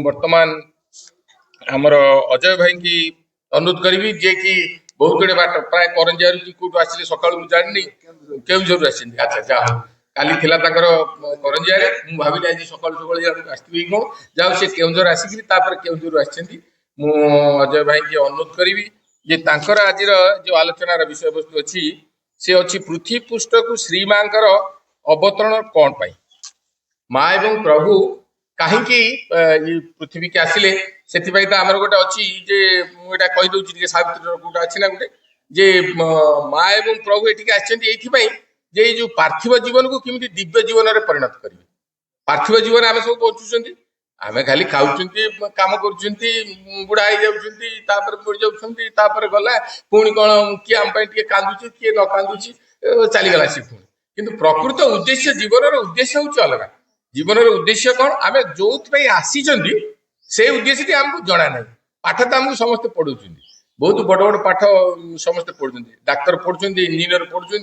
बर्तमान आमर अजय भाई की अनुरोध करी जे कि बहुत गुड़े बाट प्राय करंजिया कौटू आसिले सका जानी केउझर अच्छा जा काली थिला करंजिया भाविली आज सका सका आसवे कौन जा से केउझर आसिक केउझर मु अजय भाई की अनुरोध करी जे तांकर आज जो आलोचनार विषय वस्तु अच्छी से अच्छी पृथ्वी पृष्ठ को श्री माँ अवतरण कौन पाई माँ एवं प्रभु कहीं पृथ्वी के आसिले से आमर गोटे अच्छी जे मुझे कहीदे सावित्री गोटे अच्छी ना गोटे जे माँ एवं प्रभु ये आसपाई जो पार्थिव जीवन को किमी दिव्य जीवन में परिणत करेंगे पार्थिव जीवन आम सब बचुं आमे खाली खाऊं काम कर बुढ़ा मरी जाऊँ गला पुणी कौन किए आम कांदुची किए न कांदुची चलीगला सी पुणी किंतु प्रकृत उद्देश्य जीवन उद्देश्य हूँ अलग जीवन उद्देश्य कौन आम जो आसी से उद्देश्य आमको जना ना पाठ तो आमको समस्ते पढ़ुं बहुत बड़ बड़ पाठ समस्ते पढ़ुं डाक्तर पढ़ुं इंजीनियर पढ़ुं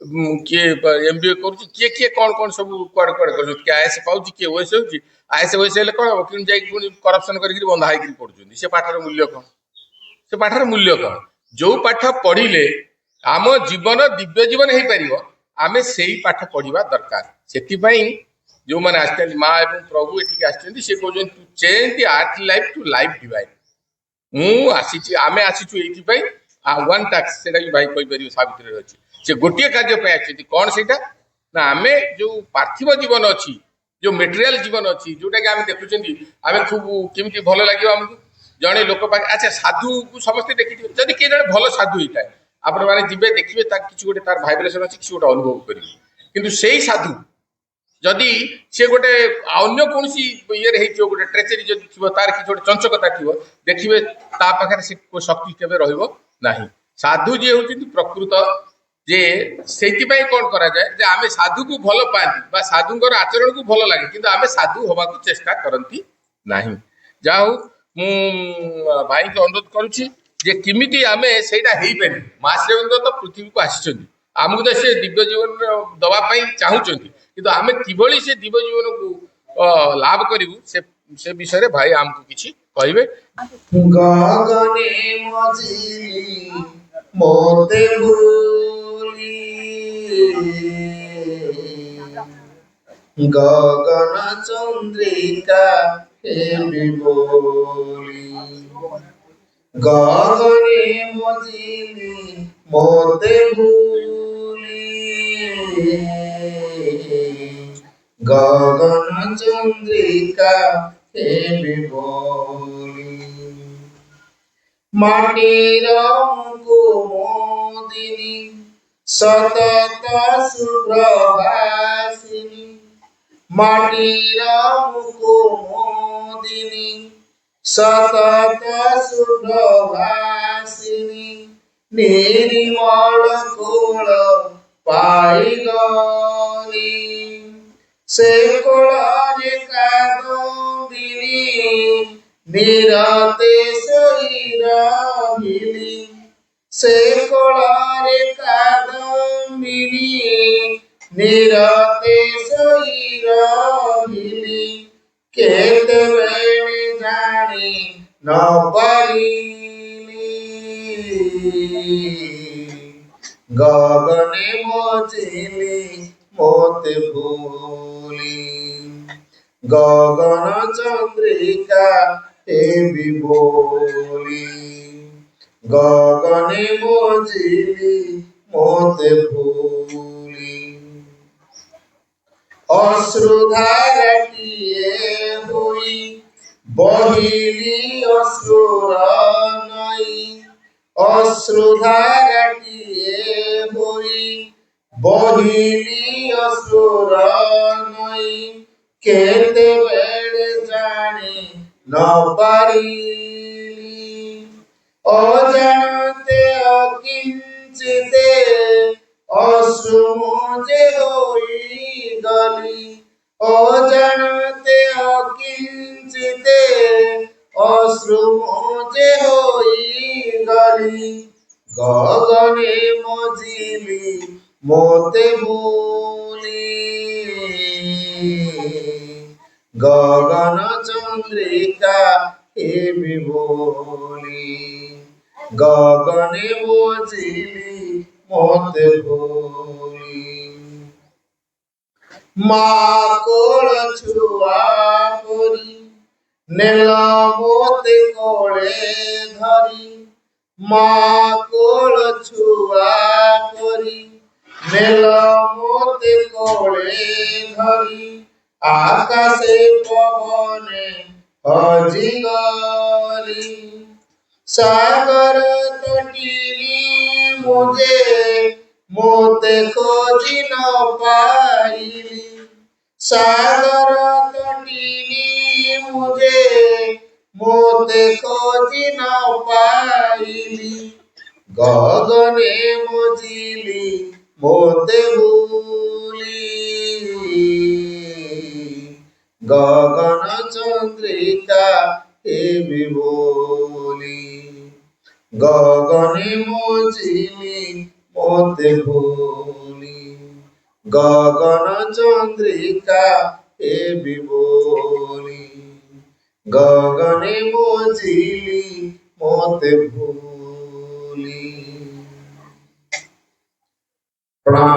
किए MBA कर किए किए कौन कौन सब कुआड़े कुआड़े कर किए आईएएस पाँच किए ओएस हो आईएएस ओएस हेल्ले कौन हम कि करप्शन करके बंधा होकर पढ़ुं से पाठर मूल्य कौन से पाठर मूल्य कौन जो पाठ पढ़िले आम जीवन दिव्य जीवन हो पार आम से पाठ पढ़ा दरकार से जो मैंने आस माँ एवं प्रभु ये आसे कहते to change the earth life to life divine मुझे आम आसीचु ये वन टास्क से भाई कहीपर सावित्री अच्छी से गोटे कार्य कौन से ना आम जो पार्थिव जीवन अच्छी जो मेटेरियल जीवन अच्छी जोटा कि आम देखुं आम खूब केमी भल लगे आमको जड़े लोक अच्छा साधु को समस्ते देखिए जदि किए जड़े भल साधु होता है आपण मैंने जी देखिए कि गोटे तार भाइब्रेसन अच्छी किसी गोटे अनुभव करेंगे किंतु से साधु जदि सी गोटे अन्य कौन ये गोटे ट्रेचेरी जब थी तार कि गोटे चंचकता थी देखिए पाखे से शक्ति केवे रहा साधु जी हूँ प्रकृत जे से कौन करा जाए जे आमे साधु को भल पाती साधुंर आचरण को भल लगे किंतु आमे साधु हवा को चेष्टा करती नहीं जा हूँ मु भाई को अनुरोध करुच्ची जे किमिति आमे सेटा हेई पारि माँ श्रीमंद तो पृथ्वी को आसी आमको तो से दिव्य जीवन दवाई चाहूँ किंतु आमे किभली से दिव्य जीवन को लाभ करूँ से विषय भाई आमको किसी कहे गगने मझिली मोते भूली गगन चंद्रिका हेबी बोली गगने मझिली मोते भूली गगन चंद्रिका हेबी बोली माटीर कुमुदिनी सतत शुभ्रभासिनी माटीर कुमुदिनी सतत शुभ्रभासिनी निर्मल कोल पाई गली से कोଳରେ कादम्बिनी निरते सैरभिली से कोଳରେ कादम्बिनी निरते सैरभिली केतेबेले जानी न पारिली गगने मझिली मोते भूली गगन चंद्रिका हेबी बोली गगने मझिली मोते भूली अश्रुधाराटिए हुई बहिली अश्रुर नई अश्रुधाराटिए हुई बहिली अश्रुर नई केते बेले जानी न पारिली अजानते अकिंचिते अश्रु मुझे होई गली अजानते अकिंचिते अश्रु मुझे होई गली गगने मझिली मोते भूली गगन চন্দ্রিকা হেবি বলি গগনে বুঝিলি মতে ভুলি মা কোল ছুয়া পরি নেল মতে কোলে ধরি মা কোল ছুয়া পরি নেল মতে কোলে ধরি আকাশে পবনে হজি গলি সাগর তটিলি মুজে মোতে খোঁজি ন পাইলি সাগর তটিলি মুজে মোতে খোঁজি ন পাইলি গগনে মজিলি মোতে ভুলি গগন চন্দ্রিকা হেবি বলি গগনে মজিলি মোতে ভুলি গগন চন্দ্রিকা হেবি বলি গগনে মজিলি মোতে ভুলি। प्रणाम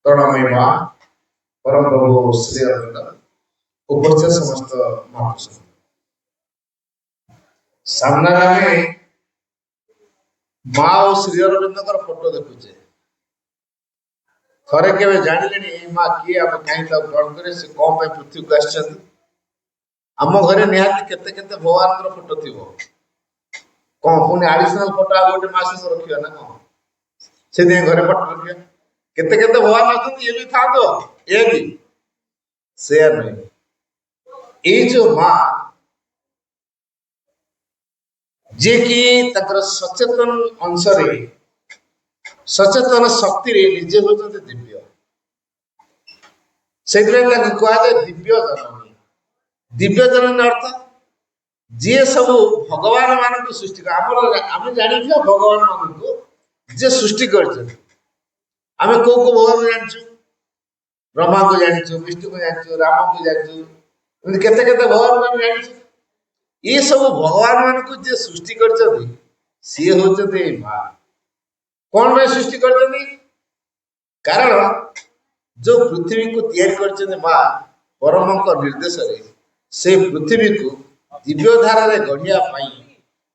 करुणामयी माँ परम प्रभु श्री अरविंद उपस्थित समस्त महापुरुष सामना में माँ और श्री अरविंद फोटो देखुचे थरे के जानिले माँ किए आम कहीं ग्रहण करे से कौन पृथ्वी को आम घरे निहाती केते केते भगवान फोटो थी कौन पुणी आडिशनल फोटो आ गोटे मास रखिया ना कौन से घरे फोटो रखिया केते केते भगवान आछंती ये भी था तो ये भी शेयर नहीं ये जो माँ जे कि तकर सचेतन अंश रे सचेतन शक्ति रे निजे होते दिव्य से कहा दिव्य जननी दिव्य जननी अर्थ जी सब भगवान मान सृष्टि आम जानी भगवान मान को जे सृष्टि कर आम को भगवान जानू ब्रह्मा को जानू विष्णु को जानू राम को जानू केते केते भगवान मान जानू ये सब भगवान मान को जे सृष्टि कर सी होते माँ कौन में सृष्टि कर कारण जो पृथ्वी को तैयारी कर माँ परम निर्देश से पृथ्वी को दिव्य धारा गढ़िया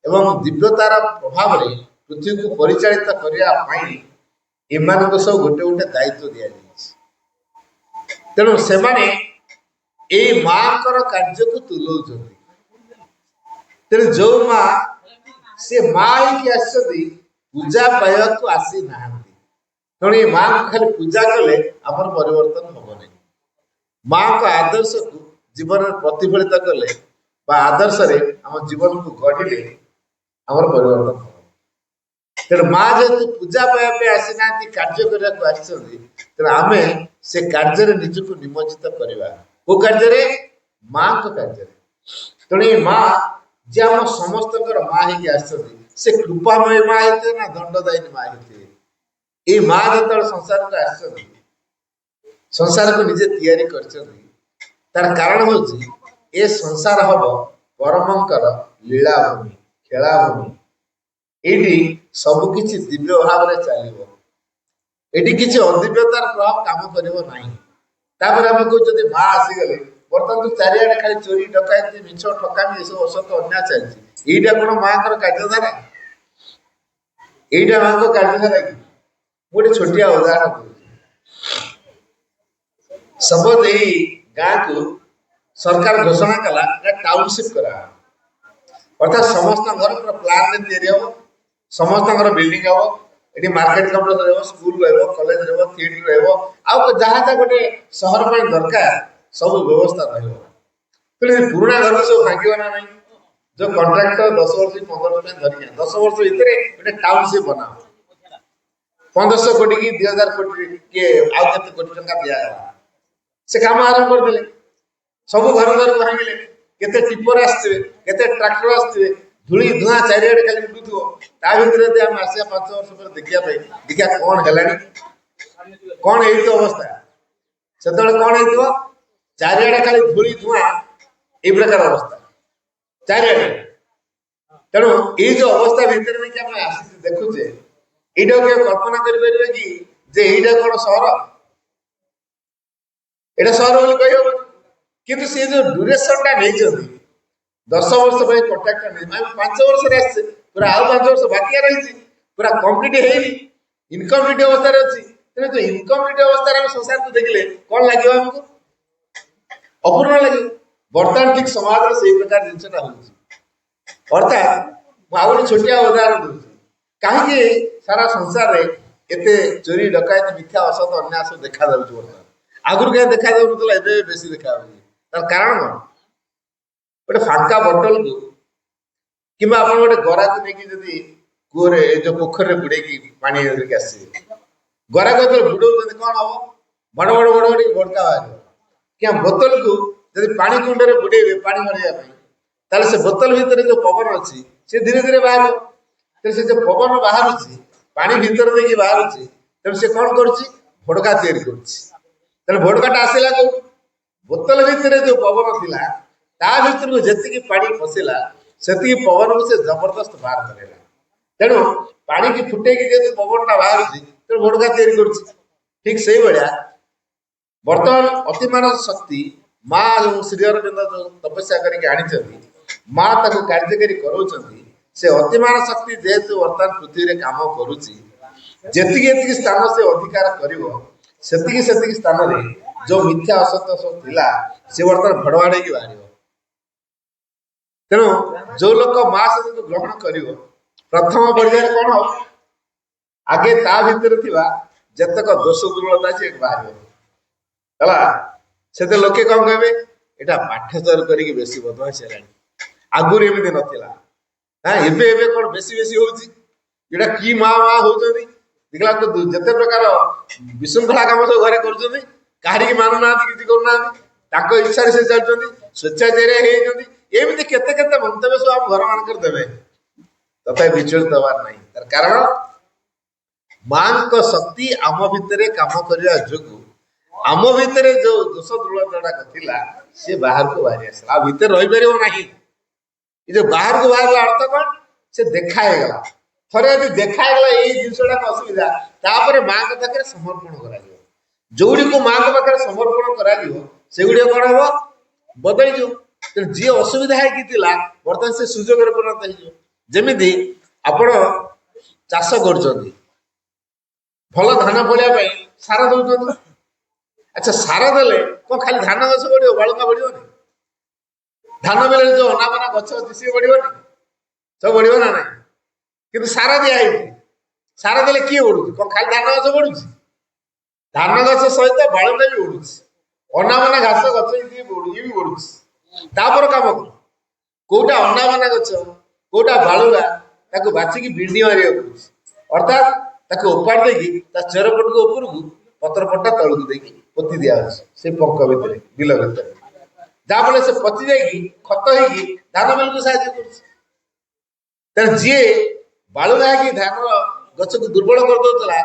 एवं दिव्यतार प्रभाव रे पृथ्वी को परिचालित करने एमान सब गोटे गोटे दायित्व दि तेणु से माँ कार्य को तुलाऊ तेणु जो माँ से माँ ही पूजा पाइबा को आसी ना तेणु ये माँ को खाली पूजा कले आमर परिवर्तन हम नहीं माँ को आदर्श को जीवन में प्रतिफलित कले आदर्श रे आम जीवन को गढ़ले आमर परिवर्तन हम तेणु माँ जेहेतु पूजा पाइबा आसी ना कार्य करने को तेणु आम से कार्य निजक निमज्जित करवा को कार्य माँ को कार्य तेणु ये माँ जे आम समस्त माँ हो से कृपामय माँ होते ना दंडदायिनी माँ होते ये माँ जो संसार को संसार को निजे तैयारी कर तार कारण हूँ ये संसार हम परमंकर लीलाभूमि खेलाभूमि ये सबकि दिव्य भाव में चलो ये किसी अदिव्यतार प्रभाव काम करना आम कहते माँ आसीगले बर्तमान तो चारिड़े खाली चोरी डकायती मिछ ठकामी ये सब असत अन्याय चलती यहीटा कौन माँ कार्यधारा यहीटा माँ कार्यधारा कि गोटे छोटिया उदाहरण सबद यही गाँ को सरकार घोषणा कला टाउनशिप करा अर्थात समस्त घर प्लान या समस्त बिल्डिंग हम ये मार्केट कम्प्लेक्स रहा स्कूल कॉलेज थिएटर रहा गोटे सहर पर दरकार सब व्यवस्था रही पुराना घर सब भांग ना नहीं जो कंट्राक्टर 10 वर्ष 15 वर्ष धरिया 10 वर्ष भितर गोटे टाउनशिप बना 1500 कोटी की 2000 कोटी किए आउ केते कोटी टंका दिया से काम आरंभ कर देले सब घर घर भांगिले केते टिपर आस्ते केते ट्रैक्टर आस्ते धूली धुआं चारिआडे खाली उडुथो ता भितर दे हम आसिया 5 वर्ष पर देखिया कोन हेलानी कोन एई तो अवस्था सेतले कोन हेइतो ଚାରିଆଡେ ଖାଲି ଧୂଳି ଧୂଆଁ এই ପ୍ରକାର ଅବସ୍ଥା ଚାରିଆଡେ। ତେଣୁ ଏଇ ଯୋଉ ଅବସ୍ଥା ଭିତରେ ନେଇକି ଆମେ ଆସିକି ଦେଖୁଛେ, ଏଇଟା କିଏ କଳ୍ପନା କରିପାରିବେ କି ଯେ ଏଇଟା କଣ ସହର? ଏଇଟା ସହର ବୋଲି କହିହବନି। କିନ୍ତୁ ସେ ଯୋଉ ଡ୍ୟୁରେସନ ଟା ନେଇଛନ୍ତି 10 ବର୍ଷ ପାଇଁ କଣ୍ଟ୍ରାକ୍ଟ ନେଇ, ଆମେ 5 ବର୍ଷରେ ଆସିଛେ, ପୁରା ଆଉ 5 ବର୍ଷ ବାକି ରହିଛି, ପୁରା କମ୍ପ୍ଲିଟ ହେଇନି, ଇନକମ୍ପ୍ଲିଟ ଅବସ୍ଥାରେ ଅଛି। ତେଣୁ ଯୋଉ ଇନକମ୍ପ୍ଲିଟ ଅବସ୍ଥାରେ ଆମେ ସଂସାରକୁ ଦେଖିଲେ କଣ ଲାଗିବ ଆମକୁ? ଅପୂର୍ଣ୍ଣ ଲାଗିବ। ବର୍ତ୍ତମାନ ଠିକ ସମାଜରେ ସେଇ ପ୍ରକାର ଜିନିଷଟା ହଉଛି। ଅର୍ଥାତ୍ ମୁଁ ଆଉ ଗୋଟେ ଛୋଟିଆ ଉଦାହରଣ ଦଉଛି, କାହିଁକି ସାରା ସଂସାରରେ ଏତେ ଚୋରି ଡକାୟତି ମିଥ୍ୟା ଅସତ ଅନ୍ୟାୟ ସବୁ ଦେଖାଯାଉଛି ବର୍ତ୍ତମାନ? ଆଗରୁ କାହିଁ ଦେଖାଯାଉନଥିଲା, ଏବେ ବେଶୀ ଦେଖାଯାଉଛି। ତାର କାରଣ କଣ? ଗୋଟେ ଫାଙ୍କା ବୋଟଲକୁ କିମ୍ବା ଆପଣ ଗୋଟେ ଗରାକୁ ନେଇକି ଯଦି କୂଅରେ ଏ ଯୋଉ ପୋଖରୀରେ ବୁଡେଇକି ପାଣି ଧରିକି ଆସିବେ, ଗରାକୁ ଯେତେବେଳେ ବୁଡଉଛନ୍ତି କଣ ହବ? ବଡ ବଡ ବଡ ବଡ ଭଡକା ବାହାରିବ। କିମ୍ବା ବୋତଲକୁ ଯଦି ପାଣି କୁଣ୍ଡରେ ବୁଡେଇବେ ପାଣି ମରିବା ପାଇଁ, ତାହେଲେ ସେ ବୋତଲ ଭିତରେ ଯୋଉ ପବନ ଅଛି ସେ ଧୀରେ ଧୀରେ ବାହାରିବ। ତେଣୁ ସେ ଯୋଉ ପବନ ବାହାରୁଛି ପାଣି ଭିତରେ ଦେଇକି ବାହାରୁଛି, ତେଣୁ ସେ କଣ କରୁଛି? ଭଡକା ତିଆରି କରୁଛି। ତେଣୁ ଭଡକାଟା ଆସିଲା କୋଉଠୁ? ବୋତଲ ଭିତରେ ଯୋଉ ପବନ ଥିଲା ତା ଭିତରକୁ ଯେତିକି ପାଣି ପଶିଲା ସେତିକି ପବନକୁ ସେ ଜବରଦସ୍ତ ବାହାର କରେଇଲା। ତେଣୁ ପାଣିକି ଫୁଟେଇକି ଯେହେତୁ ପବନଟା ବାହାରୁଛି, ତେଣୁ ଭଡକା ତିଆରି କରୁଛି। ଠିକ ସେଇଭଳିଆ ବର୍ତ୍ତମାନ ଅତିମାନବ ଶକ୍ତି ମା ଏବଂ ଶ୍ରୀ ଅରବିନ୍ଦ ଯୋଉ ତପସ୍ୟା କରିକି ଆଣିଛନ୍ତି, ମା ତାକୁ କାର୍ଯ୍ୟକାରୀ କରାଉଛନ୍ତି। ସେ ଅତିମାନ ଶକ୍ତି ଯେହେତୁ ବର୍ତ୍ତମାନ ପୃଥିବୀରେ କାମ କରୁଛି, ଯେତିକି ଏତିକି ସ୍ଥାନ ସେ ଅଧିକାର କରିବ, ସେତିକି ସେତିକି ସ୍ଥାନରେ ଯୋଉ ମିଥ୍ୟା ଅସତ୍ୟ ସବୁ ଥିଲା ସେ ବର୍ତ୍ତମାନ ଭଡବାଡେଇକି ବାହାରିବ। ତେଣୁ ଯୋଉ ଲୋକ ମା ଶକ୍ତିକୁ ଗ୍ରହଣ କରିବ, ପ୍ରଥମ ପର୍ଯ୍ୟାୟରେ କଣ ହବ? ଆଗେ ତା ଭିତରେ ଥିବା ଯେତେକ ଦୋଷ ଦୁର୍ବଳତା ସେ ବାହାରିବ ହେଲା। ସେତେ ଲୋକେ କଣ କହିବେ? ଏଇଟା ପାଠଚର କରିକି ବେଶୀ ବଦମାସି ହେଲାଣି, ଆଗରୁ ଏମିତି ନଥିଲା। ଏବେ ଏବେ କଣ ବେଶୀ ବେଶୀ ହଉଛି? ଏଇଟା କି ମା ହଉଛନ୍ତି? ଦେଖିଲା ଯେତେ ପ୍ରକାର ବିଶୃଙ୍ଖଳା କାମ ସବୁ ଘରେ କରୁଛନ୍ତି, କାହାରିକି ମାନୁନାହାନ୍ତି, କିଛି କରୁନାହାନ୍ତି, ତାଙ୍କ ଇଚ୍ଛାରେ ସେ ଚାଲୁଛନ୍ତି, ସ୍ୱେଚ୍ଛାଚାରିଆ ହେଇଯାଇଛନ୍ତି। ଏମିତି କେତେ କେତେ ମନ୍ତବ୍ୟ ସବୁ ଆମ ଘର ମାନଙ୍କରେ ଦେବେ, ତଥାପି ବିଚଳିତ ହବାର ନାହିଁ। ତାର କାରଣ ମାଙ୍କ ଶକ୍ତି ଆମ ଭିତରେ କାମ କରିବା ଯୋଗୁଁ ଆମ ଭିତରେ ଯୋଉ ଦୋଷ ଦୁର୍ବଳତା ଥିଲା ସେ ବାହାରକୁ ବାହାରି ଆସିଲା, ଆଉ ଭିତରେ ରହିପାରିବ ନାହିଁ। ଏ ଯୋଉ ବାହାରକୁ ବାହାରିଲା ଅର୍ଥ କଣ? ସେ ଦେଖା ହେଇଗଲା। ଥରେ ଯଦି ଦେଖା ହେଇଗଲା ଏଇ ଜିନିଷଟାକୁ ଅସୁବିଧା, ତାପରେ ମାଙ୍କ ପାଖରେ ସମର୍ପଣ କରାଯିବ। ଯୋଉଗୁଡ଼ିକୁ ମାଙ୍କ ପାଖରେ ସମର୍ପଣ କରାଯିବ ସେଗୁଡିକ କଣ ହବ? ବଦଳିଯିବ। ତେଣୁ ଯିଏ ଅସୁବିଧା ହେଇକି ଥିଲା ବର୍ତ୍ତମାନ ସେ ସୁଯୋଗରେ ପରିଣତ ହେଇଯିବ। ଯେମିତି ଆପଣ ଚାଷ କରୁଛନ୍ତି, ଭଲ ଧାନ ଫଳିବା ପାଇଁ ସାର ଦଉଛନ୍ତି। ଆଚ୍ଛା, ସାର ଦେଲେ କଣ ଖାଲି ଧାନ ଗଛ ବଢିବ, ବାଳୁଙ୍ଗା ବଢିବନି? ଧାନ ବିଲରେ ଯୋଉ ଅନାବନା ଗଛ ଅଛି ସିଏ ବଢିବନି? ସବୁ ବଢିବ ନା ନାହିଁ? କିନ୍ତୁ ସାର ଦିଆ ହେଇଛି। ସାର ଦେଲେ କିଏ ବଢୁଛି? କଣ ଖାଲି ଧାନ ଗଛ ବଢୁଛି? ଧାନ ଗଛ ସହିତ ବାଳୁଙ୍ଗା ବି ବଢୁଛି, ଅନାବନା ଘାସ ଗଛ ଇଏ ବି ବଢୁଛି। ତାପରେ କାମ କଣ? କୋଉଟା ଅନାବନା ଗଛ କୋଉଟା ବାଳୁଙ୍ଗା ତାକୁ ବାଛିକି ବିଣ୍ଡି ମାରିବାକୁ ପଡୁଛି। ଅର୍ଥାତ୍ ତାକୁ ଓପାଡ଼ି ଦେଇକି ତା ଚେର ପଟକୁ ଉପରକୁ, ପତ୍ର ପଟା ତଳକୁ ଦେଇକି ପୋତି ଦିଆଯାଉଛି ସେ ପଙ୍କ ଭିତରେ, ବିଲ ଭିତରେ। ଯାହାଫଳରେ ସେ ପଚି ଯାଇକି ଖତ ହେଇକି ଧାନ ବିଲକୁ ସାହାଯ୍ୟ କରୁଛି। ତେଣୁ ଯିଏ ବାଳୁଙ୍ଗା ହେଇକି ଧାନ ଗଛକୁ ଦୁର୍ବଳ କରିଦଉଥିଲା,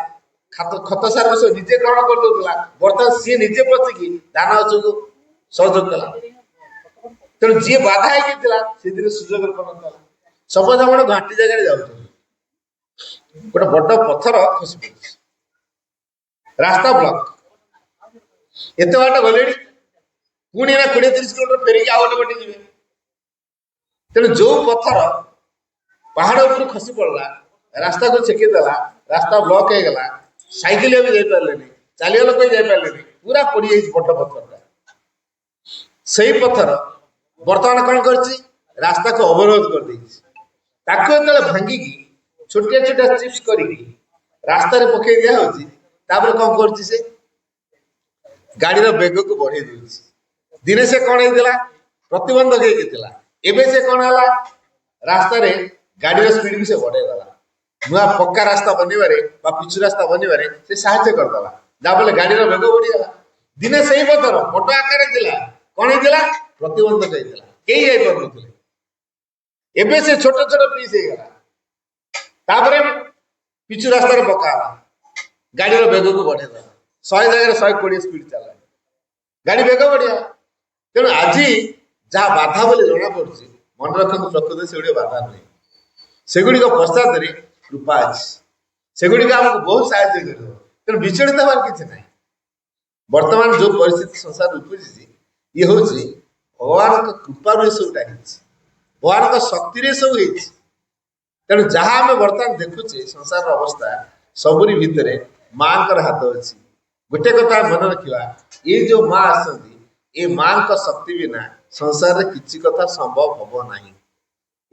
ଖତ ସାର ବିଷୟ ନିଜେ ଗ୍ରହଣ କରିଦଉଥିଲା, ବର୍ତ୍ତମାନ ସିଏ ନିଜେ ପଚିକି ଧାନ ଗଛକୁ ସହଯୋଗ କଲା। ତେଣୁ ଯିଏ ବାଧା ହେଇକି ଥିଲା ସେଥିରେ ସୁଯୋଗରେ ପରିଣତ ହେଲା। ସପୋଜ ଆପଣ ଘାଟି ଜାଗାରେ ଯାଉଛନ୍ତି, ଗୋଟେ ବଡ ପଥର ଖସି ପଡୁଛି, ରାସ୍ତା ବ୍ଲକ, ଏତେ ବାଟ ଗଲେଣି, ପୁଣି ନା 20-30 କିଲୋମିଟର ଫେରିକି ଆଉ ଗୋଟେ ବାଟେ ଯିବେ। ତେଣୁ ଯୋଉ ପଥର ପାହାଡ ଉପରୁ ଖସି ପଡିଲା, ରାସ୍ତାକୁ ଛେକି ଦେଲା, ରାସ୍ତା ବ୍ଲକ ହେଇଗଲା, ସାଇକେଲ ବି ଯାଇପାରିଲେନି, ଚାଲିବା ଲୋକ ବି ଯାଇପାରିଲେନି, ପୁରା ପଡିଯାଇଛି ବଡ ପଥରଟା। ସେଇ ପଥର ବର୍ତ୍ତମାନ କଣ କରିଛି? ରାସ୍ତାକୁ ଅବରୋଧ କରିଦେଇଛି। ତାକୁ ଯେତେବେଳେ ଭାଙ୍ଗିକି ଛୋଟିଆ ଛୋଟିଆ ଚିପ୍ସ କରିକି ରାସ୍ତାରେ ପକେଇ ଦିଆହଉଛି, ତାପରେ କଣ କରୁଛି? ସେ ଗାଡିର ବେଗକୁ ବଢେଇ ଦଉଛି। ଦିନେ ସେ କଣ ହେଇଥିଲା? ପ୍ରତିବନ୍ଧକ ହେଇକି ଥିଲା, ଏବେ ସେ କଣ ହେଲା? ରାସ୍ତାରେ ଗାଡିର ସ୍ପିଡକୁ ସେ ବଢେଇଦେଲା। ନୂଆ ପକ୍କା ରାସ୍ତା ବନିବାରେ ବା ପିଚୁ ରାସ୍ତା ବନିବାରେ ସେ ସାହାଯ୍ୟ କରିଦେଲା, ଯାହାଫଳରେ ଗାଡିର ବେଗ ବଢିଗଲା। ଦିନେ ସେଇ ପଥର ବଡ ଆକାରରେ ଥିଲା, କଣ ହେଇଥିଲା? ପ୍ରତିବନ୍ଧକ ହେଇଥିଲା, କେହି ଯାଇପାରୁନଥିଲେ। ଏବେ ସେ ଛୋଟ ଛୋଟ ପିସ୍ ହେଇଗଲା, ତାପରେ ପିଚୁ ରାସ୍ତାରେ ପକା ହେଲା, ଗାଡିର ବେଗକୁ ବଢେଇଦେଲା। 100 ଜାଗାରେ 120 ସ୍ପିଡ ଚାଲିଲା, ଗାଡି ବେଗ ବଢିଆ। ତେଣୁ ଆଜି ଯାହା ବାଧା ବୋଲି ଜଣାପଡୁଛି ମନେ ରଖନ୍ତୁ ପ୍ରକୃତରେ ସେଗୁଡ଼ିକ ବାଧା ନୁହେଁ। ସେଗୁଡ଼ିକ ପଶ୍ଚାତରେ କୃପା ଅଛି। ସେଗୁଡ଼ିକ ଆମକୁ ବହୁତ ସାହାଯ୍ୟ କରିବ। ତେଣୁ ବିଚଳିତ ହେବାର କିଛି ନାହିଁ। ବର୍ତ୍ତମାନ ଯୋଉ ପରିସ୍ଥିତି ସଂସାର ଉପୁଜିଛି ଇଏ ହଉଛି ଭଗବାନଙ୍କ କୃପାରୁ ଏସବୁଟା ହେଇଛି, ଭଗବାନଙ୍କ ଶକ୍ତିରେ ସବୁ ହେଇଛି। ତେଣୁ ଯାହା ଆମେ ବର୍ତ୍ତମାନ ଦେଖୁଛେ ସଂସାରର ଅବସ୍ଥା ସବୁରି ଭିତରେ ମାଙ୍କର ହାତ ଅଛି। ଗୋଟେ କଥା ମନେ ରଖିବା, ଏଇ ଯୋଉ ମା ଆସନ୍ତି ଏ ମାଙ୍କ ଶକ୍ତି ବିନା ସଂସାରରେ କିଛି କଥା ସମ୍ଭବ ହବ ନାହିଁ।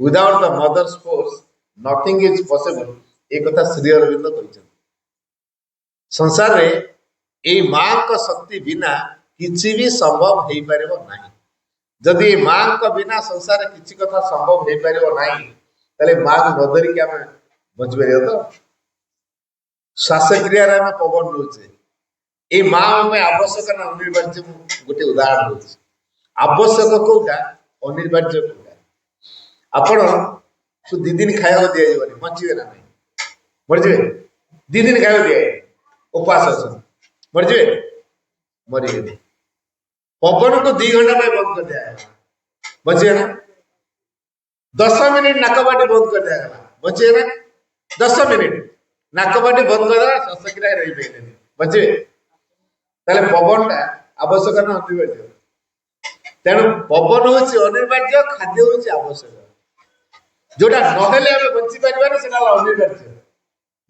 Without the mother's force nothing is possible, ଏ କଥା ଶ୍ରୀ ଅରବିନ୍ଦ କହିଛନ୍ତି। ସଂସାରରେ ଏଇ ମାଙ୍କ ଶକ୍ତି ବିନା କିଛି ବି ସମ୍ଭବ ହେଇପାରିବ ନାହିଁ। ଯଦି ମାଙ୍କ ବିନା ସଂସାରରେ କିଛି କଥା ସମ୍ଭବ ହେଇପାରିବ ନାହିଁ ତାହେଲେ ମାକୁ ନ ଧରିକି ଆମେ ବଞ୍ଚିପାରିବା ତ? ଶ୍ୱାସକ୍ରିୟାରେ ଆମେ ପବନ ନେଉଛେ, ଏଇ ମା ଆମ ପାଇଁ ଆବଶ୍ୟକ ନା ଅନିବାର୍ଯ୍ୟ? ମୁଁ ଗୋଟେ ଉଦାହରଣ ଦଉଛି। ଆବଶ୍ୟକ କୋଉଟା, ଅନିବାର୍ଯ୍ୟ କୋଉଟା? ଆପଣ 2 ଦିନ ଖାଇବାକୁ ଦିଆଯିବନି, ବଞ୍ଚିବେ ନା ନାହିଁ? ମରିଯିବେ। 2 ଦିନ ଖାଇବାକୁ ଦିଆଯିବ, ଉପବାସ ଅଛନ୍ତି, ମରିଯିବେ? ମରିବେନି। ପବନକୁ 2 ଘଣ୍ଟା ପାଇଁ ବନ୍ଦ କରିଦିଆଗଲା, ବଞ୍ଚିବେ ନା? 10 ମିନିଟ ନାକବାଟି ବନ୍ଦ କରିଦିଆଗଲା, ବଞ୍ଚିବେ ନା? 10 ମିନିଟ ନାକବାଟି ବନ୍ଦ କରିଦେଲା, ଶ୍ୱାସକ୍ରିୟା ରହିପାରିଲେନି, ବଞ୍ଚିବେ? ତାହେଲେ ପବନଟା ଆବଶ୍ୟକ ନା ଅନିବାର୍ଯ୍ୟ? ତେଣୁ ପବନ ହଉଛି ଅନିବାର୍ଯ୍ୟ, ଖାଦ୍ୟ ହଉଛି ଆବଶ୍ୟକ। ଯୋଉଟା ନହେଲେ ଆମେ ବଞ୍ଚି ପାରିବାନି ସେଟା ହେଲା ଅନିବାର୍ଯ୍ୟ,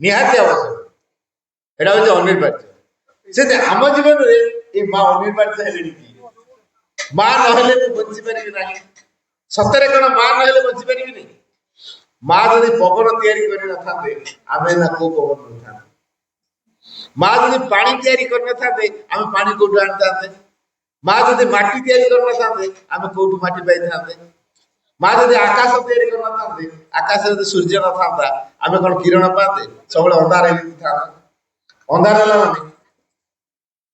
ନିହାତି ଆବଶ୍ୟକ, ଏଟା ହଉଛି ଅନିବାର୍ଯ୍ୟ। ସେଠି ଆମ ଜୀବନରେ ଏ ମା ଅନିବାର୍ଯ୍ୟ ହେଲେଣି କି? ମା ନହେଲେ ମୁଁ ବଞ୍ଚି ପାରିବି ନାହିଁ। ସତରେ କଣ ମା ନହେଲେ ବଞ୍ଚି ପାରିବିନି? ମା ଯଦି ପବନ ତିଆରି କରିନଥାନ୍ତେ ଆମେ ନା କୋଉ ପବନ କରିଥାନ୍ତେ? ମା ଯଦି ପାଣି ତିଆରି କରିନଥାନ୍ତେ ଆମେ ପାଣି କୋଉଠୁ ଆଣିଥାନ୍ତେ? ମା ଯଦି ମାଟି ତିଆରି କରିନଥାନ୍ତେ ଆମେ କୋଉଠୁ ମାଟି ପାଇଥାନ୍ତେ? ମା ଯଦି ଆକାଶ ତିଆରି କରିନଥାନ୍ତେ, ଆକାଶ ଯଦି ସୂର୍ଯ୍ୟ ନଥାନ୍ତା ଆମେ କଣ କିରଣ ପାଆନ୍ତେ? ସବୁବେଳେ ଅନ୍ଧାର ହେଇଥାନ୍ତା। ଅନ୍ଧାର ହେଲା ମାନେ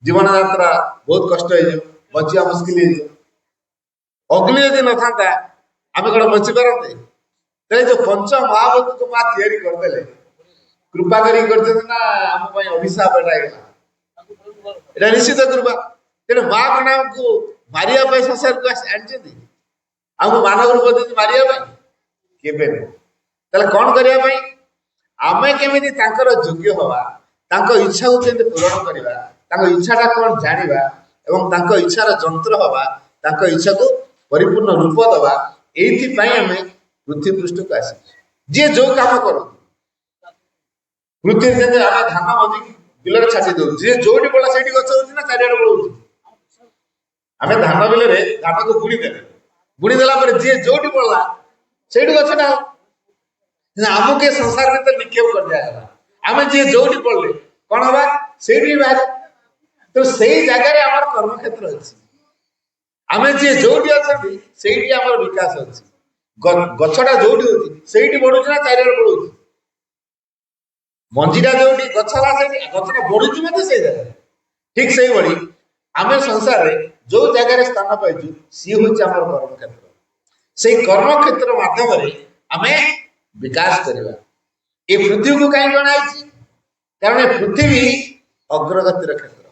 ଜୀବନ ଯାତ୍ରା ବହୁତ କଷ୍ଟ ହେଇଯିବ, ବଞ୍ଚିବା ମୁସ୍କିଲ ହେଇଯିବ। ଅଗ୍ନି ଯଦି ନଥାନ୍ତା ଆମେ କଣ ବଞ୍ଚି ପାରନ୍ତେ? ତେଣୁ ଯୋଉ ପଞ୍ଚ ମହାଭୂତକୁ ମା ତିଆରି କରିଦେଲେ, କୃପା କରିକି କରିଛନ୍ତି ନା ଆମ ପାଇଁ ଅଭିଶାପ ଏଟା ହେଇଗଲା? ଏଟା ନିଶ୍ଚିତ କୃପା। ତେଣୁ ମା କଣ ଆମକୁ ମାରିବା ପାଇଁ ସଂସାରକୁ ଆଣିଛନ୍ତି? ଆମକୁ ମାନବ ରୂପ ଦେଇଛି ମାରିବା ପାଇଁ? କେବେ ନୁହେଁ। ତାହେଲେ କଣ କରିବା ପାଇଁ? ଆମେ କେମିତି ତାଙ୍କର ଯୋଗ୍ୟ ହବା, ତାଙ୍କ ଇଚ୍ଛାକୁ କେମିତି ପୂରଣ କରିବା, ତାଙ୍କ ଇଚ୍ଛାଟା କଣ ଜାଣିବା ଏବଂ ତାଙ୍କ ଇଚ୍ଛାର ଯନ୍ତ୍ର ହବା, ତାଙ୍କ ଇଚ୍ଛାକୁ ପରିପୂର୍ଣ୍ଣ ରୂପ ଦେବା, ଏଇଥିପାଇଁ ଆମେ ପୃଥିବୀ ପୃଷ୍ଠକୁ ଆସିଛୁ। ଯିଏ ଯୋଉ କାମ କରନ୍ତୁ, ପୃଥିବୀ ଯେମିତି ଆମେ ଧାନ ମଞ୍ଜି ବିଲରେ ଛାଟି ଦଉଛୁ, ଯିଏ ଯୋଉଠି ପଡିଲା ସେଇଠି ଗଛ ହଉଛି ନା ଚାରିଆଡେ ପଳଉଛି? ଆମେ ଧାନ ବିଲରେ ଧାନକୁ ବୁଣି ଦେଲା ପରେ ଯିଏ ଯୋଉଠି ପଡିଲା ସେଇଠି ଗଛଟା ହବ। ଆମକୁ ଏ ସଂସାର ଭିତରେ ନିକ୍ଷେପ କରିଦିଆଗଲା, ଆମେ ଯିଏ ଯୋଉଠି ପଡିଲେ କଣ ହବା? ସେଇଠି ବାହାରେ। ତ ସେଇ ଜାଗାରେ ଆମର କର୍ମକ୍ଷେତ୍ର ଅଛି। ଆମେ ଯିଏ ଯୋଉଠି ଅଛନ୍ତି ସେଇଠି ଆମର ବିକାଶ ଅଛି। ଗଛଟା ଯୋଉଠି ହଉଛି ସେଇଠି ବଢୁଛି ନା ଚାରିଆଡେ ବଢୁଛି? ମଞ୍ଜିଟା ଯୋଉଠି ଗଛ ହେଲା ସେଇଠି, ଗଛଟା ବଢୁଛି ମଧ୍ୟ ସେଇ ଜାଗାରେ। ଠିକ ସେଇଭଳି ଆମେ ସଂସାରରେ ଯୋଉ ଜାଗାରେ ସ୍ଥାନ ପାଇଛୁ ସିଏ ହଉଛି ଆମର କର୍ମକ୍ଷେତ୍ର। ସେଇ କର୍ମକ୍ଷେତ୍ର ମାଧ୍ୟମରେ ଆମେ ବିକାଶ କରିବା। ଏ ପୃଥିବୀକୁ କାହିଁକି ଅଣାଯାଇଛି? କାରଣ ଏ ପୃଥିବୀ ଅଗ୍ରଗତିର କ୍ଷେତ୍ର।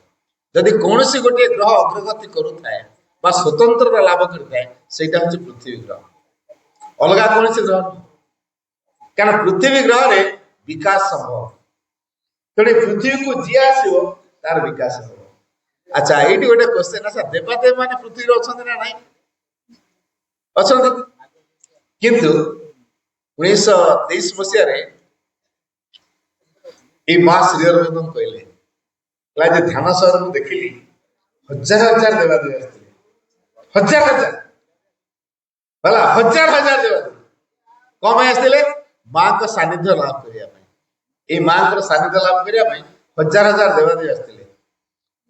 ଯଦି କୌଣସି ଗୋଟିଏ ଗ୍ରହ ଅଗ୍ରଗତି କରୁଥାଏ ବା ସ୍ୱତନ୍ତ୍ରତା ଲାଭ କରିଥାଏ ସେଇଟା ହଉଛି ପୃଥିବୀ ଗ୍ରହ, ଅଲଗା କୌଣସି ଗ୍ରହ ନୁହେଁ। କାରଣ ପୃଥିବୀ ଗ୍ରହରେ ବିକାଶ ସମ୍ଭବ। ତେଣୁ ପୃଥିବୀକୁ ଯିଏ ଆସିବ ତାର ବିକାଶ ହବ। ଆଚ୍ଛା, ଏଇଠି ଗୋଟେ କ୍ୱେଶ୍ଚନ, ଆଚ୍ଛା ଦେବାଦେବ ମାନେ ପୃଥିବୀରେ ଅଛନ୍ତି ନା ନାହିଁ? ଅଛନ୍ତି। କିନ୍ତୁ 1923 ମସିହାରେ ଏଇ ମା ଶ୍ରୀ ଅରବିନ୍ଦ କହିଲେ ଯେ ଧ୍ୟାନ ସହର ମୁଁ ଦେଖିଲି ହଜାର ହଜାର ଦେବାଦେବୀ ଆସିଥିଲେ, ହଜାର ହଜାର ହେଲା, ହଜାର ହଜାର ଦେବାଦେବୀ। କଣ ପାଇଁ ଆସିଥିଲେ? ମାଙ୍କ ସାନ୍ନିଧ୍ୟ ଲାଭ କରିବା ପାଇଁ। ଏଇ ମାଙ୍କର ସାନ୍ନିଧ୍ୟ ଲାଭ କରିବା ପାଇଁ ହଜାର ହଜାର ଦେବାଦେବୀ ଆସିଥିଲେ।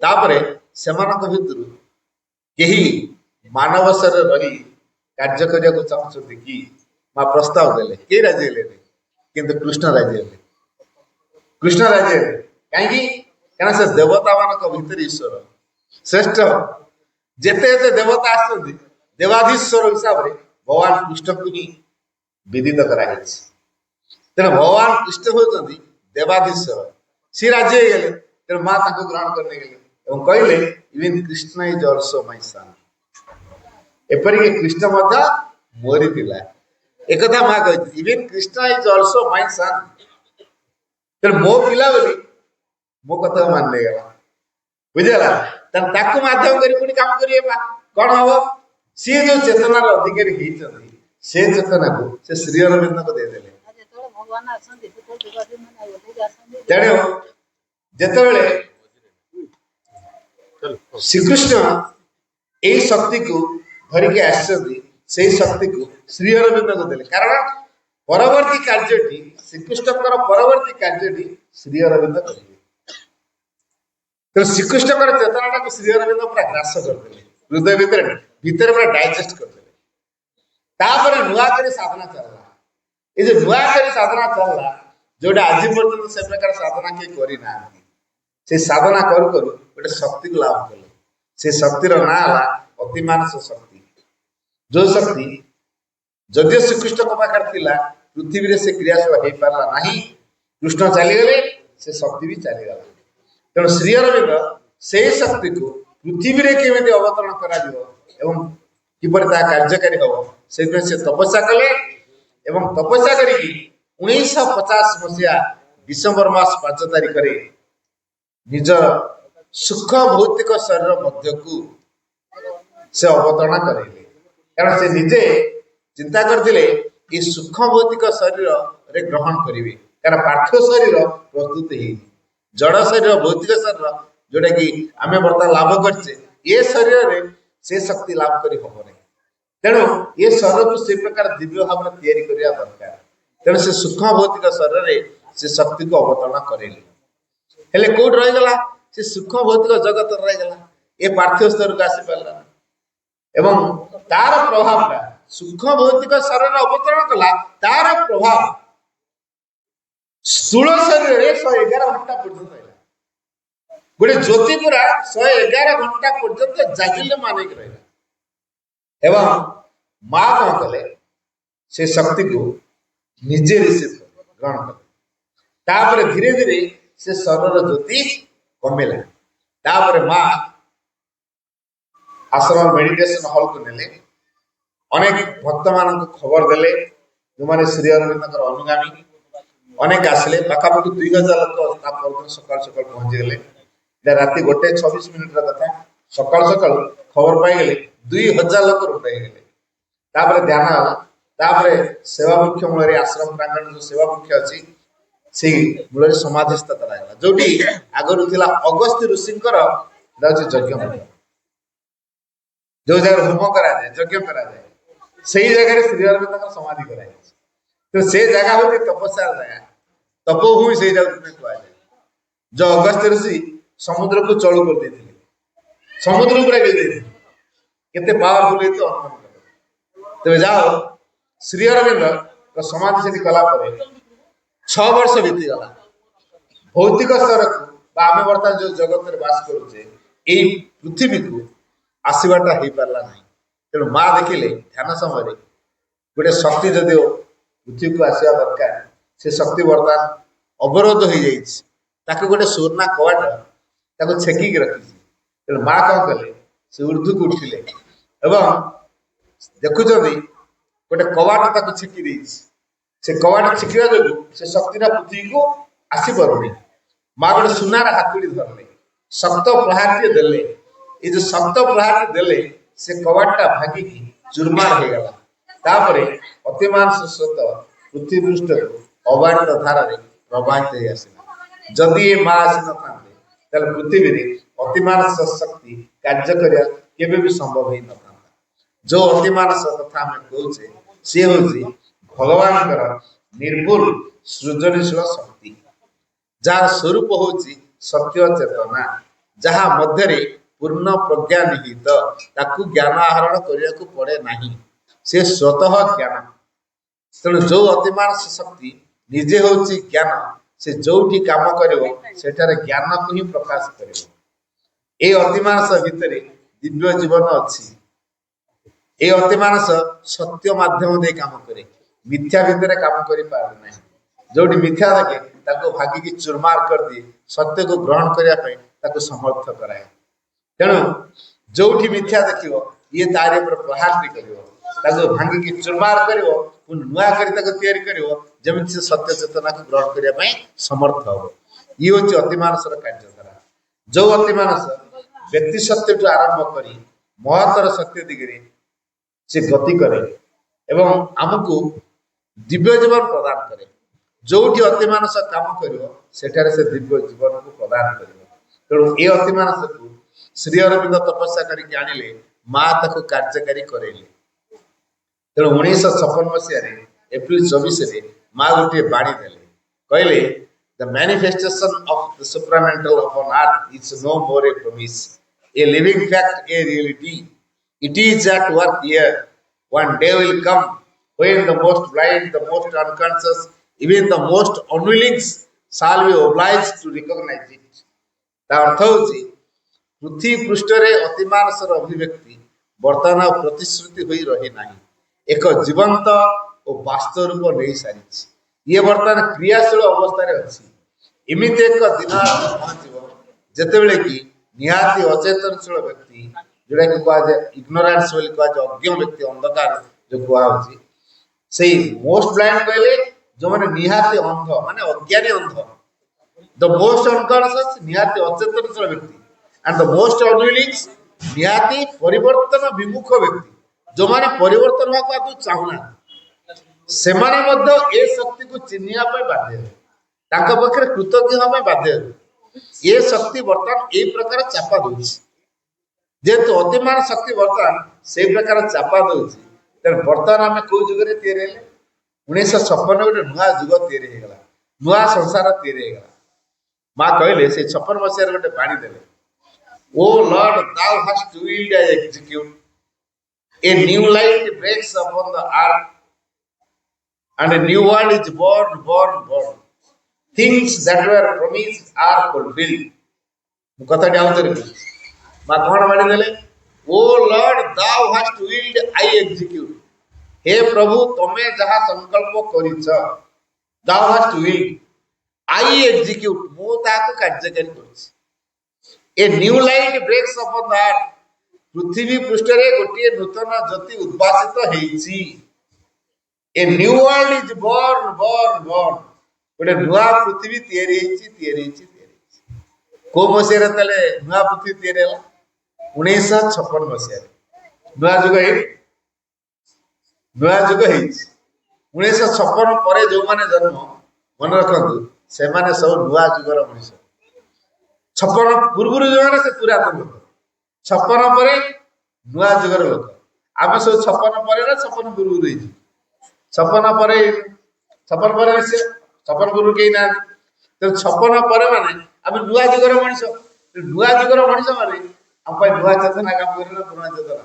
ତାପରେ ସେମାନଙ୍କ ଭିତରୁ କେହି ମାନବ ଶରୀରରେ ରହି କାର୍ଯ୍ୟ କରିବାକୁ ଚାହୁଁଛନ୍ତି କି? ମା ପ୍ରସ୍ତାବ ଦେଲେ, କେହି ରାଜି ହେଲେନି, କିନ୍ତୁ କୃଷ୍ଣ ରାଜି ହେଲେ। କୃଷ୍ଣ ରାଜି ହେଲେ କାହିଁକି? କାରଣ ସେ ଦେବତା ମାନଙ୍କ ଭିତରେ ଈଶ୍ୱର ଶ୍ରେଷ୍ଠ। ଯେତେ ଯେତେ ଦେବତା ଆସିଛନ୍ତି ଦେବାଧୀଶ୍ୱର ହିସାବରେ ଭଗବାନ କୃଷ୍ଣଙ୍କୁ ହିଁ ବିଦିତ କରାଯାଇଛି। ତେଣୁ ଭଗବାନ କୃଷ୍ଣ ହେଉଛନ୍ତି ଦେବାଧୀଶ୍ୱର। ସିଏ ରାଜି ହେଇଗଲେ, ତେଣୁ ମା ତାଙ୍କୁ ଗ୍ରହଣ କରି ନେଇଗଲେ ଏବଂ କହିଲେ ଇଭେନ୍ କୃଷ୍ଣ ଇଜ ଅଲସୋ ମାଇ ସନ୍। ଏପରିକି କୃଷ୍ଣ ମଧ୍ୟ ମୋରି ଥିଲା। एकथा माँ कही even Krishna is also my son. तेणु मो पिला बोली मो कथा मान गला बुझेगा ताकू माध्यम करी पुणी काम करिए कौन हम सी जो चेतनार अधिकारी होती से चेतना को से श्री अरविंद को देदेले। तेणु जेतेबेले श्रीकृष्ण यही शक्ति को धरिकी आसती से शक्ति को श्री अरविंद को देले कारण परवर्ती कार्यटी श्रीकृष्ण परवर्ती कार्यटी श्री अरविंद करेंगे। तो श्रीकृष्ण चेतना को श्री अरविंद पूरा ग्रास करते हृदय भितर भितर पूरा डाइजेस्ट करते नुआ कर साधना चलला ये जो नुआ कर साधना चलला जोटा आज पर्यटन से प्रकार साधना किए करना से साधना करू करू गोटे शक्ति को लाभ कले से शक्तिर ना अतिमानस शक्ति जो शक्ति जदिव श्रीकृष्ण पाखे थिला पृथ्वी से क्रियाशील हो पारा ना कृष्ण चलीगले से शक्ति भी चलीगला। तेणु श्री अरविंद से शक्ति को पृथ्वी में केमी अवतरण कर किपर कार्यकारी हम से तपस्या कले तपस्या कर 1950 मसीहा डिसेम्बर मास 5 तारिख निजर सुख भौतिक शरीर मध्य को से अवतरण करेले कारण से निजे चिंता करते ये सुख भौतिक शरीर रे ग्रहण करेंगे कारण पार्थिव शरीर प्रस्तुत है जड़ शरीर भौतिक शरीर जोटा कि आम बर्तमान लाभ करचे ये शरीर रे से शक्ति लाभ करी हम नहीं। तेणु ये शरीर को से प्रकार दिव्य भाव में तैयारी करने दरकार। तेणु से सूक्ष्म भौतिक शरीर रे से शक्ति को अवतरण करेले हेले कोट रहीगला से सूक्ष्म भौतिक जगत रहीगला ये पार्थिव स्तर को आसी पारला एवं तार प्रभाव सूक्ष्म भौतिक शरीर अवतरण कला तार प्रभाव स्थूल शरीर में 111 घंटा पर्यंत रहा गोटे ज्योति पूरा 111 घंटा पर्यंत जागिले मानिक रहा एवं माँ कौन कले से शक्ति को निजे रिसीव ग्रहण कले धीरे धीरे से शरीर ज्योति कमेला तापर माँ आश्रम मेडिटेशन हॉल को नेले अनेक भक्त मान खबर देले जो माने श्री अरविंद अनुगामी अनेक आसले पाखापाखि 2000 लोक सकाल सकाल पहुंची गले राति 1:26 कथा सकाल सकाल खबर पाई गले 2000 लोक रुटाई गले ध्यान सेवा मुख्य मूल आश्रम प्रांगण जो सेवा मुख्य अच्छी से मूल समाधिस्थ कराला जो आगुरी अगस्त्य ऋषिंकर यज्ञ जो जगह होम करा यज्ञ करा से जगह श्री अरविंद समाधि कराई तो से जगह हूँ तपस्या जगह तपोभूमि से कहुए जो अगस्त्य ऋषि समुद्र को चलू कर समुद्र पूरा केते पावरफुल है तो अनुमान कर तेज जाओ श्री अरविंद समाधि से कला 6 वर्ष बीतीगला भौतिक स्तर को आम बर्तमान जो जगत में बास करुचे यही पृथ्वी को आसवाटा हो पारा ना तेणु माँ देखिले ध्यान समय गोटे शक्ति जदि पृथ्वी को आसवा दरकार से शक्ति बर्तमान अवरोध हो जाए गोटे सुवर्णा कवाट छेकिक रखी तेणु माँ कौन कले से ऊर्ध्व को उठिले देखुं गोटे कवाट छेकी से कवाट छेकिया जो से शक्तिटा पृथ्वी को आसी पारुनी माँ गोटे सुनार हाथुड़ी धरले शक्त प्रहार देले ये जो शक्त प्रहार देले से कवाटा भागिकी चूरमार हो गला तापरे अतिमान सत पृथ्वी पृष्ठ को अबारित धारा प्रवाहित हो आसला जदि ये माँ आसी न पृथ्वी में अतिमान शक्ति कार्य करिया केबे भी संभव ही न था जो अतिमान कथा आम कहूचे सी हूँ भगवान निर्भुल सृजनशील शक्ति जार स्वरूप हूँ सत्य चेतना जहाँ मध्य पूर्ण प्रज्ञा निहित ताकू ज्ञान आहरण करने को पड़े नहीं से स्वतः ज्ञान तेणु जो अतिमान शक्ति निजे हूँ ज्ञान से जो काम कर ज्ञान को ही प्रकाश कर अतिमानस भितर दिव्य जीवन अच्छी ये अतिमानस सत्य माध्यम दे काम करे मिथ्या भितर काम कर पारे जो मिथ्या देखे भागिकी चूरमार कर दिए सत्य को ग्रहण करने समर्थ कराए तेणु जो मिथ्या देख ये तारी पर प्रहार भी करिवो ताको भांगी की चुरमार करिवो पुन नुआ करी ताको तयारी करिवो जेमिति से सत्य चेतना को ग्रहण करिया पई समर्थ हो ये होची अति मानसर कार्यधारा जो अति मानस व्यक्ति सत्य टू आरंभ करी महतर सत्य दिगरे से गति करे एवं हमको दिव्य जीवन प्रदान करे जोठी अति मानस काम करिवो सेठारे से दिव्य जीवन को प्रदान करिवो तेणु ए अति मानस को श्री अरविंद तपस्या करके आनिले माँ ताको कार्यकारी करेले तेणु 1956 मसीह एप्रिल 24 माँ गोटे बाणी देले कहले the manifestation of the supramental upon earth is no more a promise a living fact a reality it is at work here one day will come when the most blind the most unconscious even the most unwilling shall be obliged to recognize it ता अर्थ होची पृथ्वी पृष्ठरे अतिमानसर अभिव्यक्ति वर्तमान प्रतिश्रुति होई रही नाही एक जीवंत और वास्तव रूप नहीं सारी ये वर्तमान क्रियाशील अवस्था अच्छी इमित एक दिन पहुंचो जितेबले कि निहाती अचेतनशील व्यक्ति जोटा कि कह इग्नोरांस बोली कह अज्ञ व्यक्ति अंधकार जो कहुची से मोस्ट ब्लाइंड कहले जो माने निहाती अंध माने अज्ञानी अंध द मोस्ट अनकॉन्शियस निहाती अचेतनशील व्यक्ति एंड द मोस्ट अनविलिंग निहाती परिवर्तन विमुख व्यक्ति जो माने परिवर्तन होगा तो चाहना से माने मध्य ए शक्ति को चिन्हिया पे बाध्य ताका पखरे कृतज्ञ होबे बाध्य ये शक्ति वर्तमान ए प्रकार चापा दोछि जेहेतु अतिमान शक्ति वर्तमान से प्रकार चापा दौर बर्तमान आम कौ जुगे तैयारी 1956 गोटे नुआ जुग तैयारी होगा नुआ संसार तैयारी होगा माँ कहले से 56 मसीह गोटे बाणी देले O lord thou hast willed I execute a new light breaks upon the earth and a new world is born things that were promised are fulfilled कथा डाउन माँ कौन बाड़ी देले O lord thou hast willed I execute हे प्रभु तमे जहा संकल्प करिछ thou hast willed I execute मो ताको कार्यकारी करछि a new light breaks upon the earth पृथ्वी पृष्ठरे गोटे नूतन ज्योति उद्भासित हेछि a new world is born गोटे नुआ पृथ्वी तैयारी हेछि को मसीह तले नुआ पृथ्वी तैयारी होला 1956 मसीह नुआ जुग 1956 पर जो माने जन्म मन रखु से माने सब नुआ जुगर मनीष 56 पूर्व जो माने से पुरातन लोक 56 पर नुआ जुगर लोक आम सब 56 पर ना 56 पूर्व रही 56 पर से 56 पूर्व के ना तो 56 पर माने आम नुआ जुगर मनीष माने हम नुआ चेतना काम कर पुराना चेतना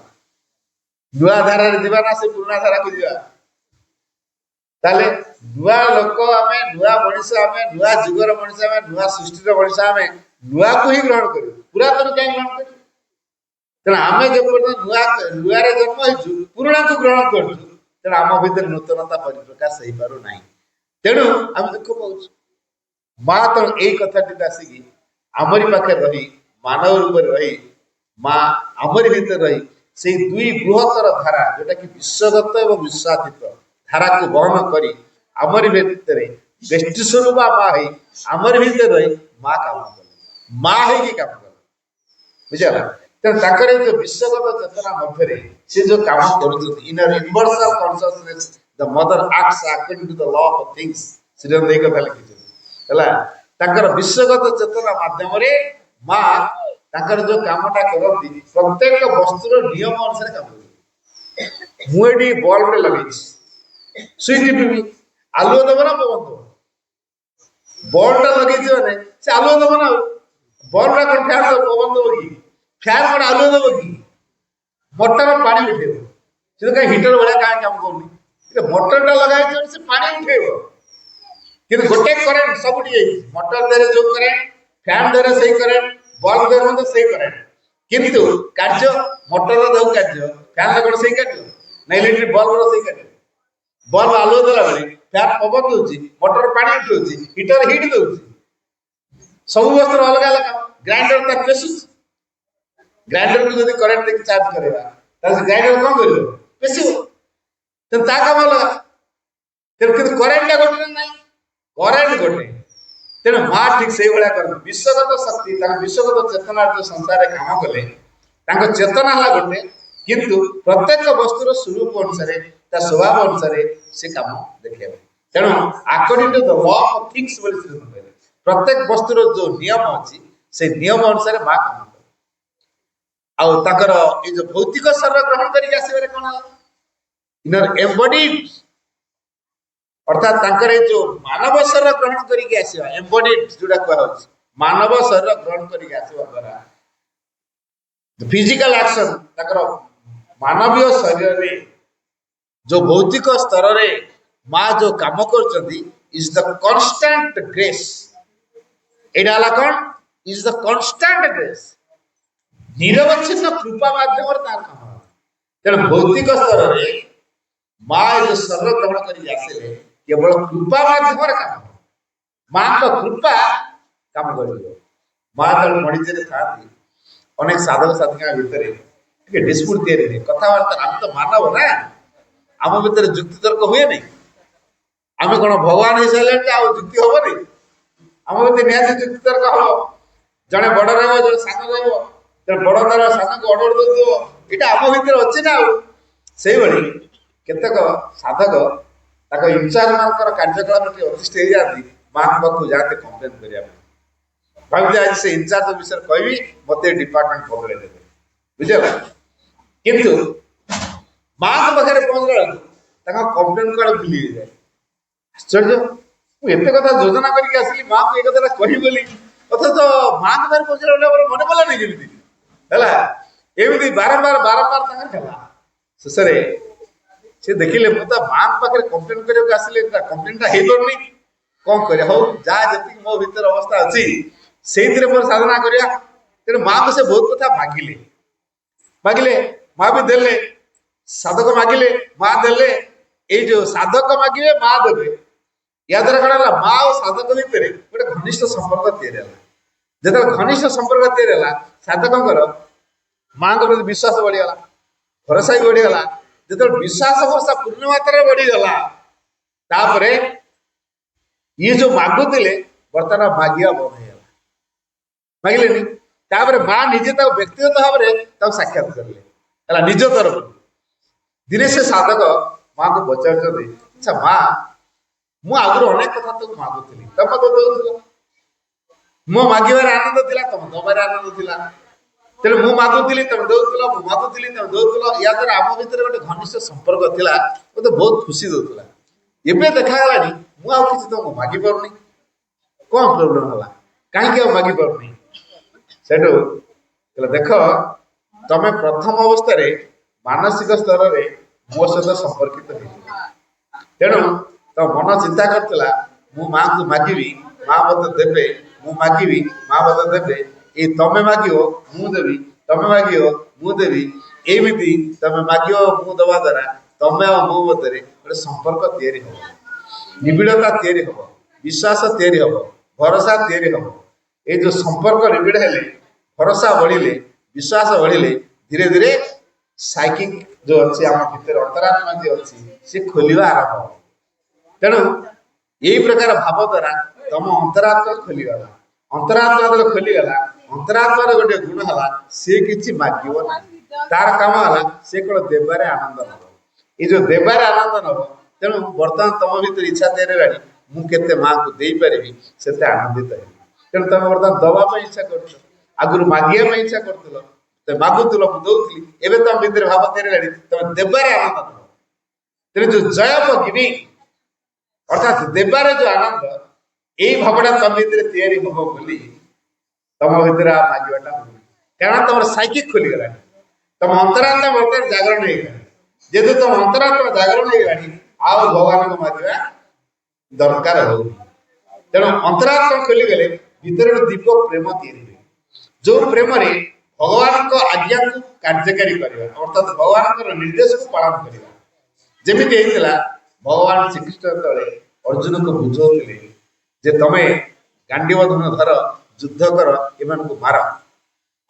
नुआ धारा जीवा ना से पुराना धारा को जीवा ताले नुआ लोक आमे नुआ मनीष आमे नुआ जुगर मनीष आमे नुआ सृष्टि मनीष आमे नुआ को ही ग्रहण करू पुरातन कहीं ग्रहण करू तेना आमे जो नुआ नुआ रे जन्म होइछु पुराना को ग्रहण करू तेना आम भीतर नूतनता परिप्रकाश होई पारु नाही तेनु हम दुख पाउछु मां तो एई कथाटी आसीकी आमरी पाखे रही मानव रूप रही माँ आमरी भीतर रही से दुई बृहत्तर धारा जोटा कि विश्वगत एवं विश्वातीत धारा को बहन करी आमरी भीतर बेष्टि स्वरूप माँ है आमरी भीतर रही माँ काम कले माँ है काम कले बुझला तेना ताकर जो विश्वगत चेतना मध्य से जो काम करूछथि inner universal consciousness the mother acts according to the law of things से देई कथा लिखि हला ताकर विश्वगत चेतना माध्यम रे माँ ताकर जो कामटा करती प्रत्येक वस्तुर नियम अनुसार काम कर मुएडी बल्ब रे लगे स्विच टीवी आलू दब ना पवन दब बल्ब लगे माने से आलू दब ना बल्ब रा कोन फैन दब पवन दब की फैन कोन आलू दब की मोटर पानी उठेबो से का हीटर वाला काम करनी ए मोटर टा लगाई छै से पानी उठेबो कि गोटे करंट सबटी मोटर देरे जो करंट फैन देरे सही करंट बल्ब देरे तो सही करंट किंतु कार्य मोटर रो दउ कार्य फैन लगो सही कार्य नै इलेक्ट्रिक बल्ब रो सही कार्य बल्ब आलो देला बली फैन पवन दोची मोटर पानी उठोची हीटर हीट दोची सब वस्तु अलग अलग ग्राइंडर ता प्रेसिस ग्राइंडर को यदि करंट देके चार्ज करेबा ଗ୍ରାଇଣ୍ଡର କଣ କରିବ ପେଶିବ ତେଣୁ ତା କାମ ଅଲଗା ତେଣୁ କିନ୍ତୁ କରେଣ୍ଟଟା ଗୋଟେ ନାହିଁ କରେଣ୍ଟ ଗୋଟେ ତେଣୁ ମା ଠିକ ସେଇଭଳିଆ କରନ୍ତି ବିଶ୍ୱଗତ ଶକ୍ତି ତାଙ୍କ ବିଶ୍ୱଗତ ଚେତନାର ଯୋଉ ସଂସାରରେ କାମ କଲେ ତାଙ୍କ ଚେତନା ହେଲା ଗୋଟେ କିନ୍ତୁ ପ୍ରତ୍ୟେକ ବସ୍ତୁର ସ୍ୱରୂପ ଅନୁସାରେ ତା ସ୍ୱଭାବ ଅନୁସାରେ ସେ କାମ ଦେଖେଇବେ ତେଣୁ according to the law of things ବୋଲି ଶ୍ରୀ କହିଲେ ପ୍ରତ୍ୟେକ ବସ୍ତୁର ଯୋଉ ନିୟମ ଅଛି ସେ ନିୟମ ଅନୁସାରେ ମା କାମ କରେ ଆଉ ତାଙ୍କର ଏଇ ଯୋଉ ଭୌତିକ ଶରୀର ଗ୍ରହଣ କରିକି ଆସିବାରେ କଣ ହେଲା ଇନର ଏମ୍ବଡିଡ ଅର୍ଥାତ୍ ତାଙ୍କର ଏଇ ଯୋଉ ମାନବ ଶରୀର ଗ୍ରହଣ କରିକି ଆସିବା ଏମ୍ବଡିଡ ଯୋଉଟା କୁହାଯାଉଛି ମାନବ ଶରୀର ଗ୍ରହଣ କରିକି ଆସିବା ଦ୍ୱାରା ଫିଜିକାଲ ଆକ୍ସନ ତାଙ୍କର ମାନବୀୟ ଶରୀରରେ ଯୋଉ ଭୌତିକ ସ୍ତରରେ ମା ଯୋଉ କାମ କରୁଛନ୍ତି ଇଜ ଦ କନଷ୍ଟାଣ୍ଟ ଗ୍ରେସ୍ ଏଇଟା ହେଲା କଣ ଇଜ ଦ କନଷ୍ଟାଣ୍ଟ ଗ୍ରେସ୍ ନିରବଚ୍ଛିନ୍ନ କୃପା ମାଧ୍ୟମରେ ତାର କାମ ତେଣୁ ଭୌତିକ ସ୍ତରରେ ମା ଯୋଉ ଶରୀର ଗ୍ରହଣ କରିକି ଆସିଲେ କେବଳ କୃପା ମାଧ୍ୟମରେ କାମ ମାଙ୍କ କୃପା କାମ କରିବ ମା ଯେତେବେଳେ ମଣିଷରେ ଥାଆନ୍ତି ଅନେକ ସାଧକ ସାଧିକା ଭିତରେ ଟିକେ ଡିସ୍ପ୍ୟୁଟ ତିଆରି ହୁଏ କଥାବାର୍ତ୍ତା ଆମେ ତ ମାନବ ନା ଆମ ଭିତରେ ଯୁକ୍ତି ତର୍କ ହୁଏନି ଆମେ କଣ ଭଗବାନ ହେଇସାରିଲେଣି ଆଉ ଯୁକ୍ତି ହବନି ଆମ ଭିତରେ ନିହାତି ଯୁକ୍ତି ତର୍କ ହବ ଜଣେ ବଡ ରହିବ ଜଣେ ସାନ ରହିବ ଜଣେ ବଡ ତାର ସାନକୁ ଅର୍ଡର ଦଉଥିବ ଏଇଟା ଆମ ଭିତରେ ଅଛି ନା ଆଉ ସେଇଭଳି କେତେକ ସାଧକ ତାଙ୍କ ଇନଚାର୍ଜ ମାନଙ୍କର କାର୍ଯ୍ୟକଳାପ ଟିକେ ଅତିଷ୍ଠ ହେଇଯାଆନ୍ତି ମାଙ୍କ ପାଖକୁ ଯାଆନ୍ତି କମ୍ପ୍ଲେନ କରିବା ପାଇଁ ଭାବିଲେ ଆଜି ସେ ଇନଚାର୍ଜ ବିଷୟରେ କହିବି ମତେ ଡିପାର୍ଟମେଣ୍ଟ ବଦଳେଇ ଦେବେ ବୁଝିଲା କିନ୍ତୁ ମାଙ୍କ ପାଖରେ ପହଞ୍ଚିଲା ବେଳକୁ ତାଙ୍କ କମ୍ପ୍ଲେନ କୁଆଡେ ଭୁଲି ହେଇଯାଏ ଆଶ୍ଚର୍ଯ୍ୟ ମୁଁ ଏତେ କଥା ଯୋଜନା କରିକି ଆସିଲି ମାଙ୍କୁ ଏ କଥାଟା କହିବି ବୋଲି ଅଥଚ ମାଙ୍କ ପାଖରେ ପହଞ୍ଚିଲା ବେଳେ ମନେ ପଡିଲାନି ଯେମିତି ହେଲା ଏମିତି ବାରମ୍ବାର ତାଙ୍କର ହେଲା ଶେଷରେ ସେ ଦେଖିଲେ ମୁଁ ତ ମାଙ୍କ ପାଖରେ କମ୍ପ୍ଲେନ କରିବାକୁ ଆସିଲେ କମ୍ପ୍ଲେନଟା ହେଇପାରୁନି କଣ କରିବା ହଉ ଯାହା ଯେତିକି ମୋ ଭିତରେ ଅବସ୍ଥା ଅଛି ସେଇଥିରେ ମୋର ସାଧନା କରିବା ତେଣୁ ମାଙ୍କୁ ସେ ବହୁତ କଥା ମାଗିଲେ ମା ବି ଦେଲେ ସାଧକ ମାଗିଲେ ମା ଦେଲେ ଏଇ ଯୋଉ ସାଧକ ମାଗିବେ ମା ଦେବେ ୟା ଦ୍ୱାରା କଣ ହେଲା ମା ଆଉ ସାଧକ ଭିତରେ ଗୋଟେ ଘନିଷ୍ଠ ସମ୍ପର୍କ ତିଆରି ହେଲା ଯେତେବେଳେ ଘନିଷ୍ଠ ସମ୍ପର୍କ ତିଆରି ହେଲା ସାଧକଙ୍କର ମାଙ୍କ ପ୍ରତି ବିଶ୍ୱାସ ବଢିଗଲା ଭରସା ବି ବଢିଗଲା ଯେତେବେଳେ ବିଶ୍ୱାସ ଭରସା ପୂର୍ଣ୍ଣ ମାତ୍ରାରେ ବଢିଗଲା ତାପରେ ଇଏ ଯୋଉ ମାଗୁଥିଲେ ବର୍ତ୍ତମାନ ମାଗିବା ବନ୍ଦ ହେଇଗଲା ମାଗିଲେନି ତାପରେ ମା ନିଜେ ତାକୁ ବ୍ୟକ୍ତିଗତ ଭାବରେ ତାକୁ ସାକ୍ଷାତ କରିଲେ ହେଲା ନିଜ ତରଫରୁ ଦିନେ ସେ ସାଧକ ମାଙ୍କୁ ପଚାରୁଛନ୍ତି ଆଚ୍ଛା ମା ମୁଁ ଆଗରୁ ଅନେକ କଥା ତାକୁ ମାଗୁଥିଲି ତମେ ମତେ ଦଉଥିଲ ମୋ ମାଗିବାରେ ଆନନ୍ଦ ଥିଲା ତମ ଦବାରେ ଆନନ୍ଦ ଥିଲା ତେଣୁ ମୁଁ ମାଗୁଥିଲି ତମେ ଦଉଥିଲ ମୁଁ ମାଗୁଥିଲି ତମେ ଦଉଥିଲ ୟା ଦ୍ୱାରା ଆମ ଭିତରେ ଗୋଟେ ଘନିଷ୍ଠ ସମ୍ପର୍କ ଥିଲା ମତେ ବହୁତ ଖୁସି ଦଉଥିଲା ଏବେ ଦେଖାଗଲାଣି ମୁଁ ଆଉ କିଛି ତମକୁ ମାଗି ପାରୁନି କଣ ପ୍ରୋବ୍ଲେମ ହେଲା କାହିଁକି ଆଉ ମାଗି ପାରୁନି ସେଠୁ ଦେଖ ତମେ ପ୍ରଥମ ଅବସ୍ଥାରେ ମାନସିକ ସ୍ତରରେ ମୋ ସହିତ ସମ୍ପର୍କିତ ହେଇଥିଲା ତେଣୁ ତମ ମନ ଚିନ୍ତା କରୁଥିଲା ମୁଁ ମାଙ୍କୁ ମାଗିବି ମା ମତେ ଦେବେ ମୁଁ ମାଗିବି ମା ମତେ ଦେବେ ଏଇ ତମେ ମାଗିବ ମୁଁ ଦେବି ତମେ ମାଗିବ ମୁଁ ଦେବି ଏମିତି ତମେ ମାଗିବ ମୁଁ ଦବା ଦ୍ୱାରା ତମେ ଆଉ ମୋ ମଧ୍ୟରେ ଗୋଟେ ସମ୍ପର୍କ ତିଆରି ହବ ନିବିଡ଼ତା ତିଆରି ହବ ବିଶ୍ୱାସ ତିଆରି ହବ ଭରସା ତିଆରି ହବ ଏଇ ଯୋଉ ସମ୍ପର୍କ ନିବିଡ଼ ହେଲେ ଭରସା ବଢିଲେ ବିଶ୍ୱାସ ବଢିଲେ ଧୀରେ ଧୀରେ ସାଇକିକ ଯୋଉ ଅଛି ଆମ ଭିତରେ ଅନ୍ତରାତ୍ମା ଯିଏ ଅଛି ସେ ଖୋଲିବା ଆରମ୍ଭ ହବ ତେଣୁ ଏଇ ପ୍ରକାର ଭାବ ଦ୍ୱାରା ତମ ଅନ୍ତରାତ୍ମା ଖୋଲିଗଲା ଅନ୍ତରାତ୍ମା ଯେତେବେଳେ ଖୋଲିଗଲା ଅନ୍ତରାତ୍ମାର ଗୋଟେ ଗୁଣ ହେଲା ସେ କିଛି ମାଗିବ ନାହିଁ ତାର କାମ ହେଲା ସେ କଣ ଦେବାରେ ଆନନ୍ଦ ନବ ଏଇ ଯୋଉ ଦେବାରେ ଆନନ୍ଦ ନବ ତେଣୁ ବର୍ତ୍ତମାନ ତମ ଭିତରେ ଇଚ୍ଛା ତିଆରି ହେଲାଣି ମୁଁ କେତେ ମାଙ୍କୁ ଦେଇପାରିବି ସେତେ ଆନନ୍ଦିତ ହେବି ତେଣୁ ତମେ ବର୍ତ୍ତମାନ ଦବା ପାଇଁ ଇଚ୍ଛା କରୁଛ ଆଗରୁ ମାଗିବା ପାଇଁ ଇଚ୍ଛା କରୁଥିଲ ତମେ ମାଗୁଥିଲ ମୁଁ ଦଉଥିଲି ଏବେ ତମ ଭିତରେ ଭାବ ତିଆରି ହେଲାଣି ତମେ ଦେବାରେ ଆନନ୍ଦ ନବ ତେଣୁ ଯୋଉ ଜୟ ଗିଭିଂ ଅର୍ଥାତ୍ ଦେବାରେ ଯୋଉ ଆନନ୍ଦ ଏଇ ଭାବଟା ତମ ଭିତରେ ତିଆରି ହବ ବୋଲି ତମ ଭିତରେ ଆଉ ମାଗିବାଟା ହଉନି କାରଣ ତମର ସାଇକିକ ଖୋଲିଗଲାଣି ତମ ଅନ୍ତରାତ୍ମା ବର୍ତ୍ତମାନ ଜାଗରଣ ହେଇଗଲାଣି ଯେହେତୁ ତମ ଅନ୍ତରାତ୍ମା ଜାଗରଣ ହେଇଗଲାଣି ଆଉ ଭଗବାନଙ୍କୁ ମାଗିବା ଦରକାର ହଉନି ତେଣୁ ଅନ୍ତରାତ୍ମା ଖୋଲିଗଲେ ଭିତରେ ଗୋଟେ ଦୀପ ପ୍ରେମ ତିଆରି ହୁଏ ଯୋଉ ପ୍ରେମରେ ଭଗବାନଙ୍କ ଆଜ୍ଞାକୁ କାର୍ଯ୍ୟକାରୀ କରିବା ଅର୍ଥାତ୍ ଭଗବାନଙ୍କର ନିର୍ଦ୍ଦେଶକୁ ପାଳନ କରିବା ଯେମିତି ହେଇଥିଲା ଭଗବାନ ଶ୍ରୀକୃଷ୍ଣ ଯେତେବେଳେ ଅର୍ଜୁନକୁ ବୁଝଉଥିଲେ ଯେ ତମେ ଗାଣ୍ଡିବ ଧନ ଧର ଯୁଦ୍ଧ କର ଏମାନଙ୍କୁ ମାର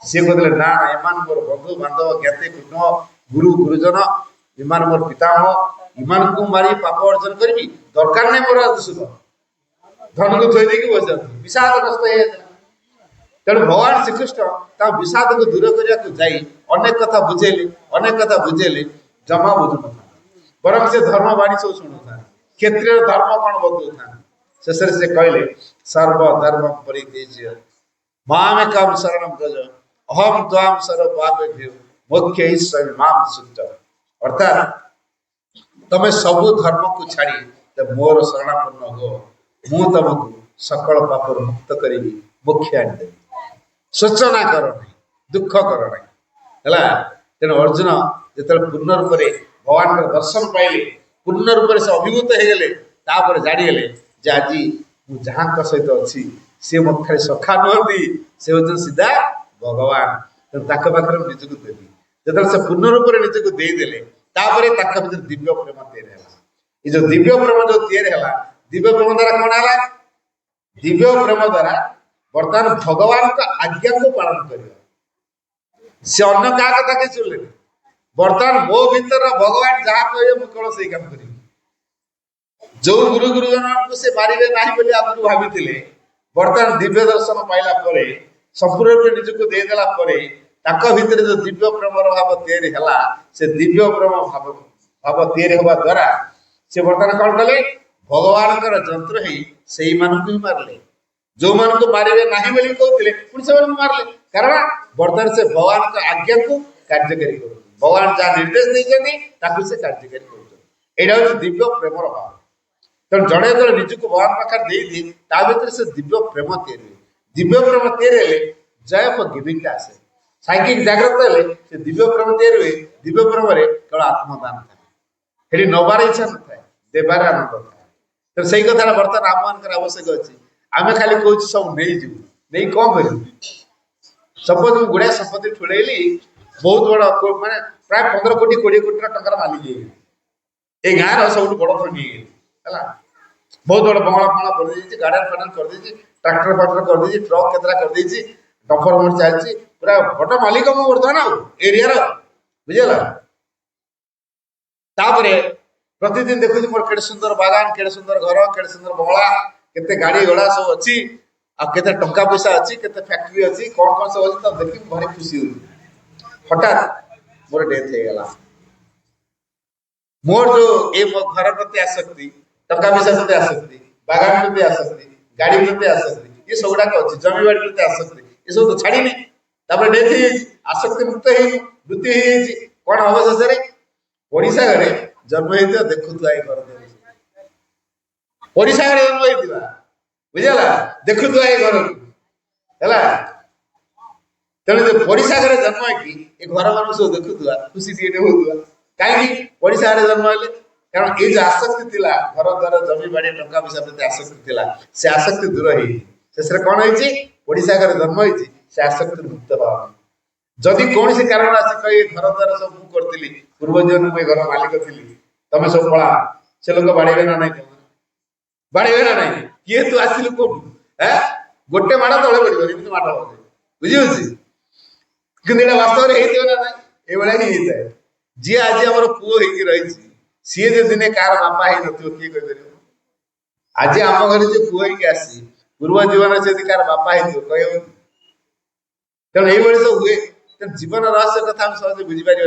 ସିଏ କହୁଥିଲେ ନା ଏମାନଙ୍କର ବନ୍ଧୁ ବାନ୍ଧବ ଜ୍ଞାତି କୁଟୁମ୍ବ गुरु गुरुजन इमान मोर पितामह इमान को मारी पाप अर्जन करी दरकार नहीं मोर सुख धन को थोई देकी बस विषादग्रस्त हो तेणु भगवान श्रीकृष्ण विषाद को दूर करने को जाई अनेक कथा बुझेले जमा बुझु न बरं से धर्म बाणी सब शुणु था क्षत्रिय धर्म कौन बदलू था शेष से कहले सर्व धर्म परित्यज्य मामेकं शरणं व्रज अहम त्वां सर्वपापेभ्यो मोक्षयिष्यामि मां शुच अर्थात तमे सबु धर्म को छाड़ी मोर शरणापन्न हो मु तुमको सकल पाप मुक्त करी मोक्ष आनी सूचना कर नहीं दुख कर नहीं है तेणु अर्जुन जो पूर्ण रूप से भगवान दर्शन पाइले पूर्ण रूप से अभिभूत हो गले जानीगले जे आज जहाँ सहित अच्छी सी मत खाली सखा नुहति से हूँ सीधा भगवान तेणु पाखे निजक देवी जो से पूर्ण रूप से निजक देदेले भर दिव्य प्रेम तैयारी है ये जो दिव्य प्रेम जो तैयारी है दिव्य प्रेम द्वारा कौन है दिव्य प्रेम द्वारा बर्तमान भगवान का आज्ञा को पालन कर से अन्य क्या कथा के चुनले बर्तमान मो भीतर भगवान जहाँ कहे मुझे कौन से काम करी जो गुरु गुरुजन को से मारे ना बोली आगु भाभी बर्तमान दिव्य दर्शन पाइला संपूर्ण रूप निजक देदेला भितर जो दिव्य प्रेम भाव तैयारी है से दिव्य प्रेम भाव तैयारी हवा द्वारा से बर्तमान कौन कले भगवान जंत्र ही मारले जो मान को मारे ना बोली कहते पुणी से मारले कारण बर्तमान से भगवान का आज्ञा को कार्यकारी कर भगवान जहाँ निर्देश देते से कार्यकारी कर दिव्य प्रेम भाव तेणु जड़े जो निजक भगवान पाखे भर से दिव्य प्रेम तैयारी दिव्य प्रेम तैयारी जय फॉर गिविंग आसे साइकिक जागृत हेले से दिव्य प्रेम तैयारी हुए दिव्य प्रेम केवल आत्मदान था ये नबार इच्छा न था देवार आनंद था तो सही कथा बर्तमान आम मान आवश्यक अच्छी आम खाली कहूँ सब नहीं जीव नहीं कौन कर सपोज मुझे गुड़िया संपत्ति ठुलैली बहुत बड़ा माने प्राय 15 कोटी 20 कोटी टकर मालिक ये गाँव सब बड़ धनी है बहुत बड़ा बंगला फंगला कर गार्डन फार्डन कर ट्राक्टर फाक्टर कर ट्रक केतरा कर डफर मोर चलती पूरा बड़ मालिक मु बर्तमान एरिया बुझेगा प्रतिदिन देखुची मोर केड़े सुंदर बागान केड़े सुंदर घर केड़े सुंदर बंगला केते गाड़ी घोड़ा सब अच्छी आ केते टंका पैसा अच्छी केते फैक्ट्री अच्छी कौन कौन सब अच्छी तब देखी भारी खुशी हुई हठात मोर डेथ हो गला मोर जो ए घर प्रति आसक्ति टंका पैसा प्रति आसक्ति बागान प्रति आसक्ति गाड़ी प्रति आसक्ति ये सब गुड़ाक अच्छी जमी बाड़ी प्रति आसक्ति ये सब तो छाड़ी डेथ हो आसक्ति मुक्त हो मृत्यु हो कौन हम शेष ओडिशा घरे जन्म होता देखुआ घर ओडिशा घरे जन्म होता बुझेगा देखुआ घर तेणु जो ओडिशा घरे जन्म है घर मान सब देखुआ खुशी टे होता कहीं ओडिशा घरे जन्म है कारण ये जो आसक्ति थी घर द्वार जमी बाड़ी टंका पैसा प्रति आसक्ति थी से आसक्ति दूर हो शेष कौन होडिशा घरे जन्म होती से आसक्ति मुक्त भाव जदि कौन से कारण आसी कहे घर द्वार सब मु करी पूर्वज मुझे घर मालिक थी तुम सब पड़ा से लोग बाड़े ना ना बाड़े ना ना किए तू आसिलु कोठू गोटे माड़ तले पड़े माड़ बुझी कि वास्तव में ना ना ये ही होता है जी आज आम पुओ रही सी जो दिने कार बापा ही नो किए कह आज आम घर जो पुओ आसी पूर्व जीवन से कार बापा ही कह तेणु ये सब हुए जीवन रहस्य कथा हम सहज बुझीपार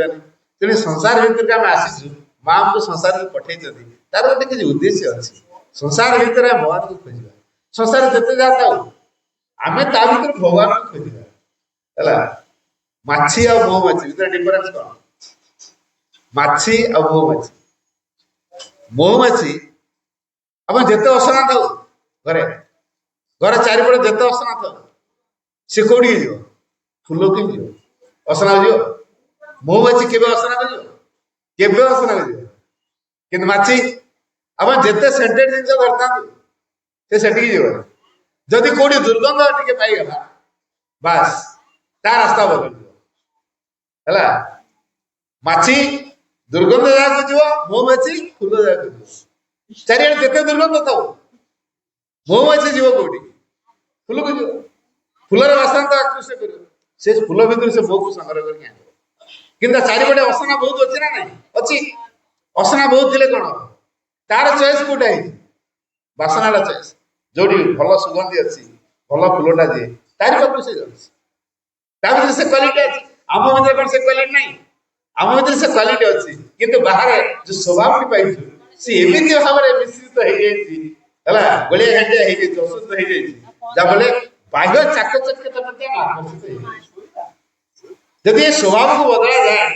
तेणु संसार भितर आम आसीचु माँ को संसार में पठे तार गोटे किसी उद्देश्य अच्छी संसार भितर भगवान को खोजा संसार जिते जहाँ था आम ता भर भगवान को खोजा है माछी आ महुमाछी भर डिफरेन्स कौन माछी आ महुमाछी आप जिते असना था घरे घर चारिपटे जिते असना था सी कौटी जी फूल कि असना हो महुमाछी के असना कर केवे असना कर कि माछी आप जिते सेंटेड जिन धरता से जदि कौटी दुर्गंध टे पाईगला बास ता रास्ता बदल है माछी दुर्गंध जगह जीव महुमाछी फूल जगह चारिड़े जिते दुर्गंध था महुमाछी जीव कौटी फूल को जीव फूलर बासना तो आकृष्ट कर से फूल भितर से मो को संग्रह करके କିନ୍ତୁ ଚାରିପଟେ ଅସନା ବହୁତ ଅଛି ନା ନାଇଁ? ଅଛି। ଅସନା ବହୁତ ଥିଲେ କଣ ହବ? ତାର ଚଏସ୍ କୋଉଟା ହେଇଛି? ବାସନାର ଚଏସ୍। ଯୋଉଠି ଭଲ ସୁଗନ୍ଧି ଅଛି, ଭଲ ଫୁଲଟା ଦିଏ, ତାରି ପାଖକୁ ସେ ଯାଉଛି। ତା ଭିତରେ ସେ କ୍ୱାଲିଟି ଅଛି। ଆମ ଭିତରେ କଣ ସେ କ୍ୱାଲିଟି ନାହିଁ? ଆମ ଭିତରେ ସେ କ୍ୱାଲିଟି ଅଛି, କିନ୍ତୁ ବାହାରେ ଯୋଉ ସ୍ୱଭାବଟି ପାଇଛୁ ସେ ଏମିତି ଭାବରେ ମିଶ୍ରିତ ହେଇଯାଇଛି, ହେଲା, ଗୋଳିଆ ଘାଣ୍ଟିଆ ହେଇଯାଇଛି, ଅଶୁଦ୍ଧ ହେଇଯାଇଛି, ଯାହାଫଳରେ ବାହ୍ୟ ଚାକଚକ୍ୟତା ପ୍ରତି ଆମେ ଆକର୍ଷିତ ହେଇଯାଉଛି। ଯଦି ଏ ସ୍ୱଭାବକୁ ବଦଳା ଯାଏ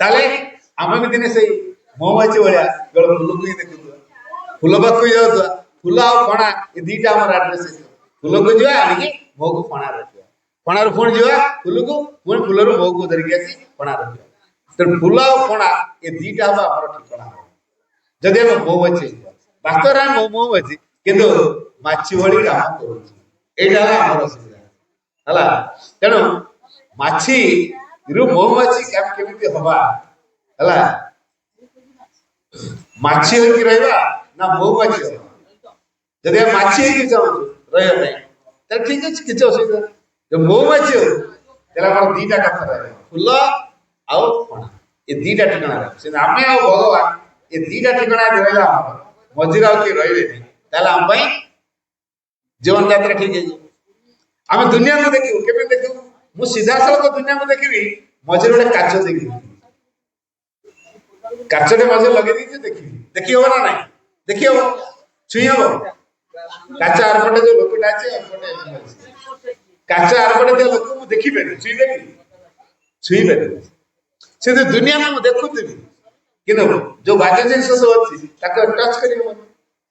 ତାହେଲେ ଆମେ ବି ଦିନେ ସେଇ ମହୁମାଛି ଭଳିଆ କେବଳ ଫୁଲକୁ ହିଁ ଦେଖୁଥିବା, ଫୁଲ ପାଖକୁ ଯାଉଥିବା, ଫୁଲ ଆଉ ଫଣା ଏ ଦିଟା ଆମର ଆଡ୍ରେସ୍ ହେଇଥିବ। ଫୁଲକୁ ଯିବା ଆଣିକି ମହୁକୁ ଫଣା ରଖିବା, ଫଣାରୁ ପୁଣି ଯିବା ଫୁଲକୁ, ପୁଣି ଫୁଲରୁ ମହୁକୁ ଧରିକି ଆସି ଫଣା ରଖିବା। ତେଣୁ ଫୁଲ ଆଉ ଫଣା ଏ ଦିଟା ହବ ଆମର ଠିକଣା ହବ ଯଦି ଆମେ ମହୁମାଛି ହେଇଯିବା। ବାସ୍ତବରେ ଆମେ ମହୁମାଛି, କିନ୍ତୁ ମାଛି ଭଳି କାମ କରୁଛୁ। ଏଇଟା ହେଲା ଆମର ଅସୁବିଧା, ହେଲା। ତେଣୁ ମାଛିରୁ ମହୁମାଛି କେମିତି ହବା, ହେଲା, ମାଛି ହେଇକି ରହିବା ନା ମହୁମାଛି ହବା? ଯଦି ଆମେ ମାଛି ହେଇକି ଚାହୁଁଛୁ ରହିବା ପାଇଁ ତାହେଲେ ଠିକ ଅଛି, କିଛି ଅସୁବିଧା ନାହିଁ। ଯଦି ମହୁମାଛି ହଉ ତାହେଲେ ଆମର ଦିଟା କଥା ରହିବ, ଫୁଲ ଆଉ ଫଣା, ଏ ଦିଟା ଠିକଣା ରହିବ। କିନ୍ତୁ ଆମେ ଆଉ ଭଗବାନ ଏ ଦିଟା ଠିକଣା ରହିଲା ଆମର, ମଝିରେ ଆଉ କିଏ ରହିବେନି, ତାହେଲେ ଆମ ପାଇଁ ଜୀବନ ଯାତ୍ରା ଠିକ ହେଇଯିବ। ଆମେ ଦୁନିଆକୁ ଦେଖିବୁ, କେମିତି ଦେଖିବୁ? ମୁଁ ସିଧାସଳଖ ଦୁନିଆକୁ ଦେଖିବି, ମଝିରେ ଗୋଟେ କାଚ ଦେଖିବି, କାଚଟେ ମଝିରେ ଲଗେଇ ଦେଇଛି, ଦେଖିବି, ଦେଖି ହବ ନା ନାଇଁ? ଦେଖି ହବ, ଛୁଇଁ ହବ? କାଚ ଆରପଟେ ଯୋଉ ଲୋକଟା ଅଛି, ଆରପଟେ କାଚ ଆରପଟେ ଯୋଉ ଲୋକ ମୁଁ ଦେଖିପାରିବି, ଛୁଇଁ ପାରିବି? ଛୁଇଁ ପାରିବି। ସେମିତି ଦୁନିଆକୁ ମୁଁ ଦେଖୁଥିବି, କିନ୍ତୁ ଯୋଉ ବାଜ୍ୟ ଜିନିଷ ସବୁ ଅଛି ତାକୁ ଟଚ୍ କରିହବନି,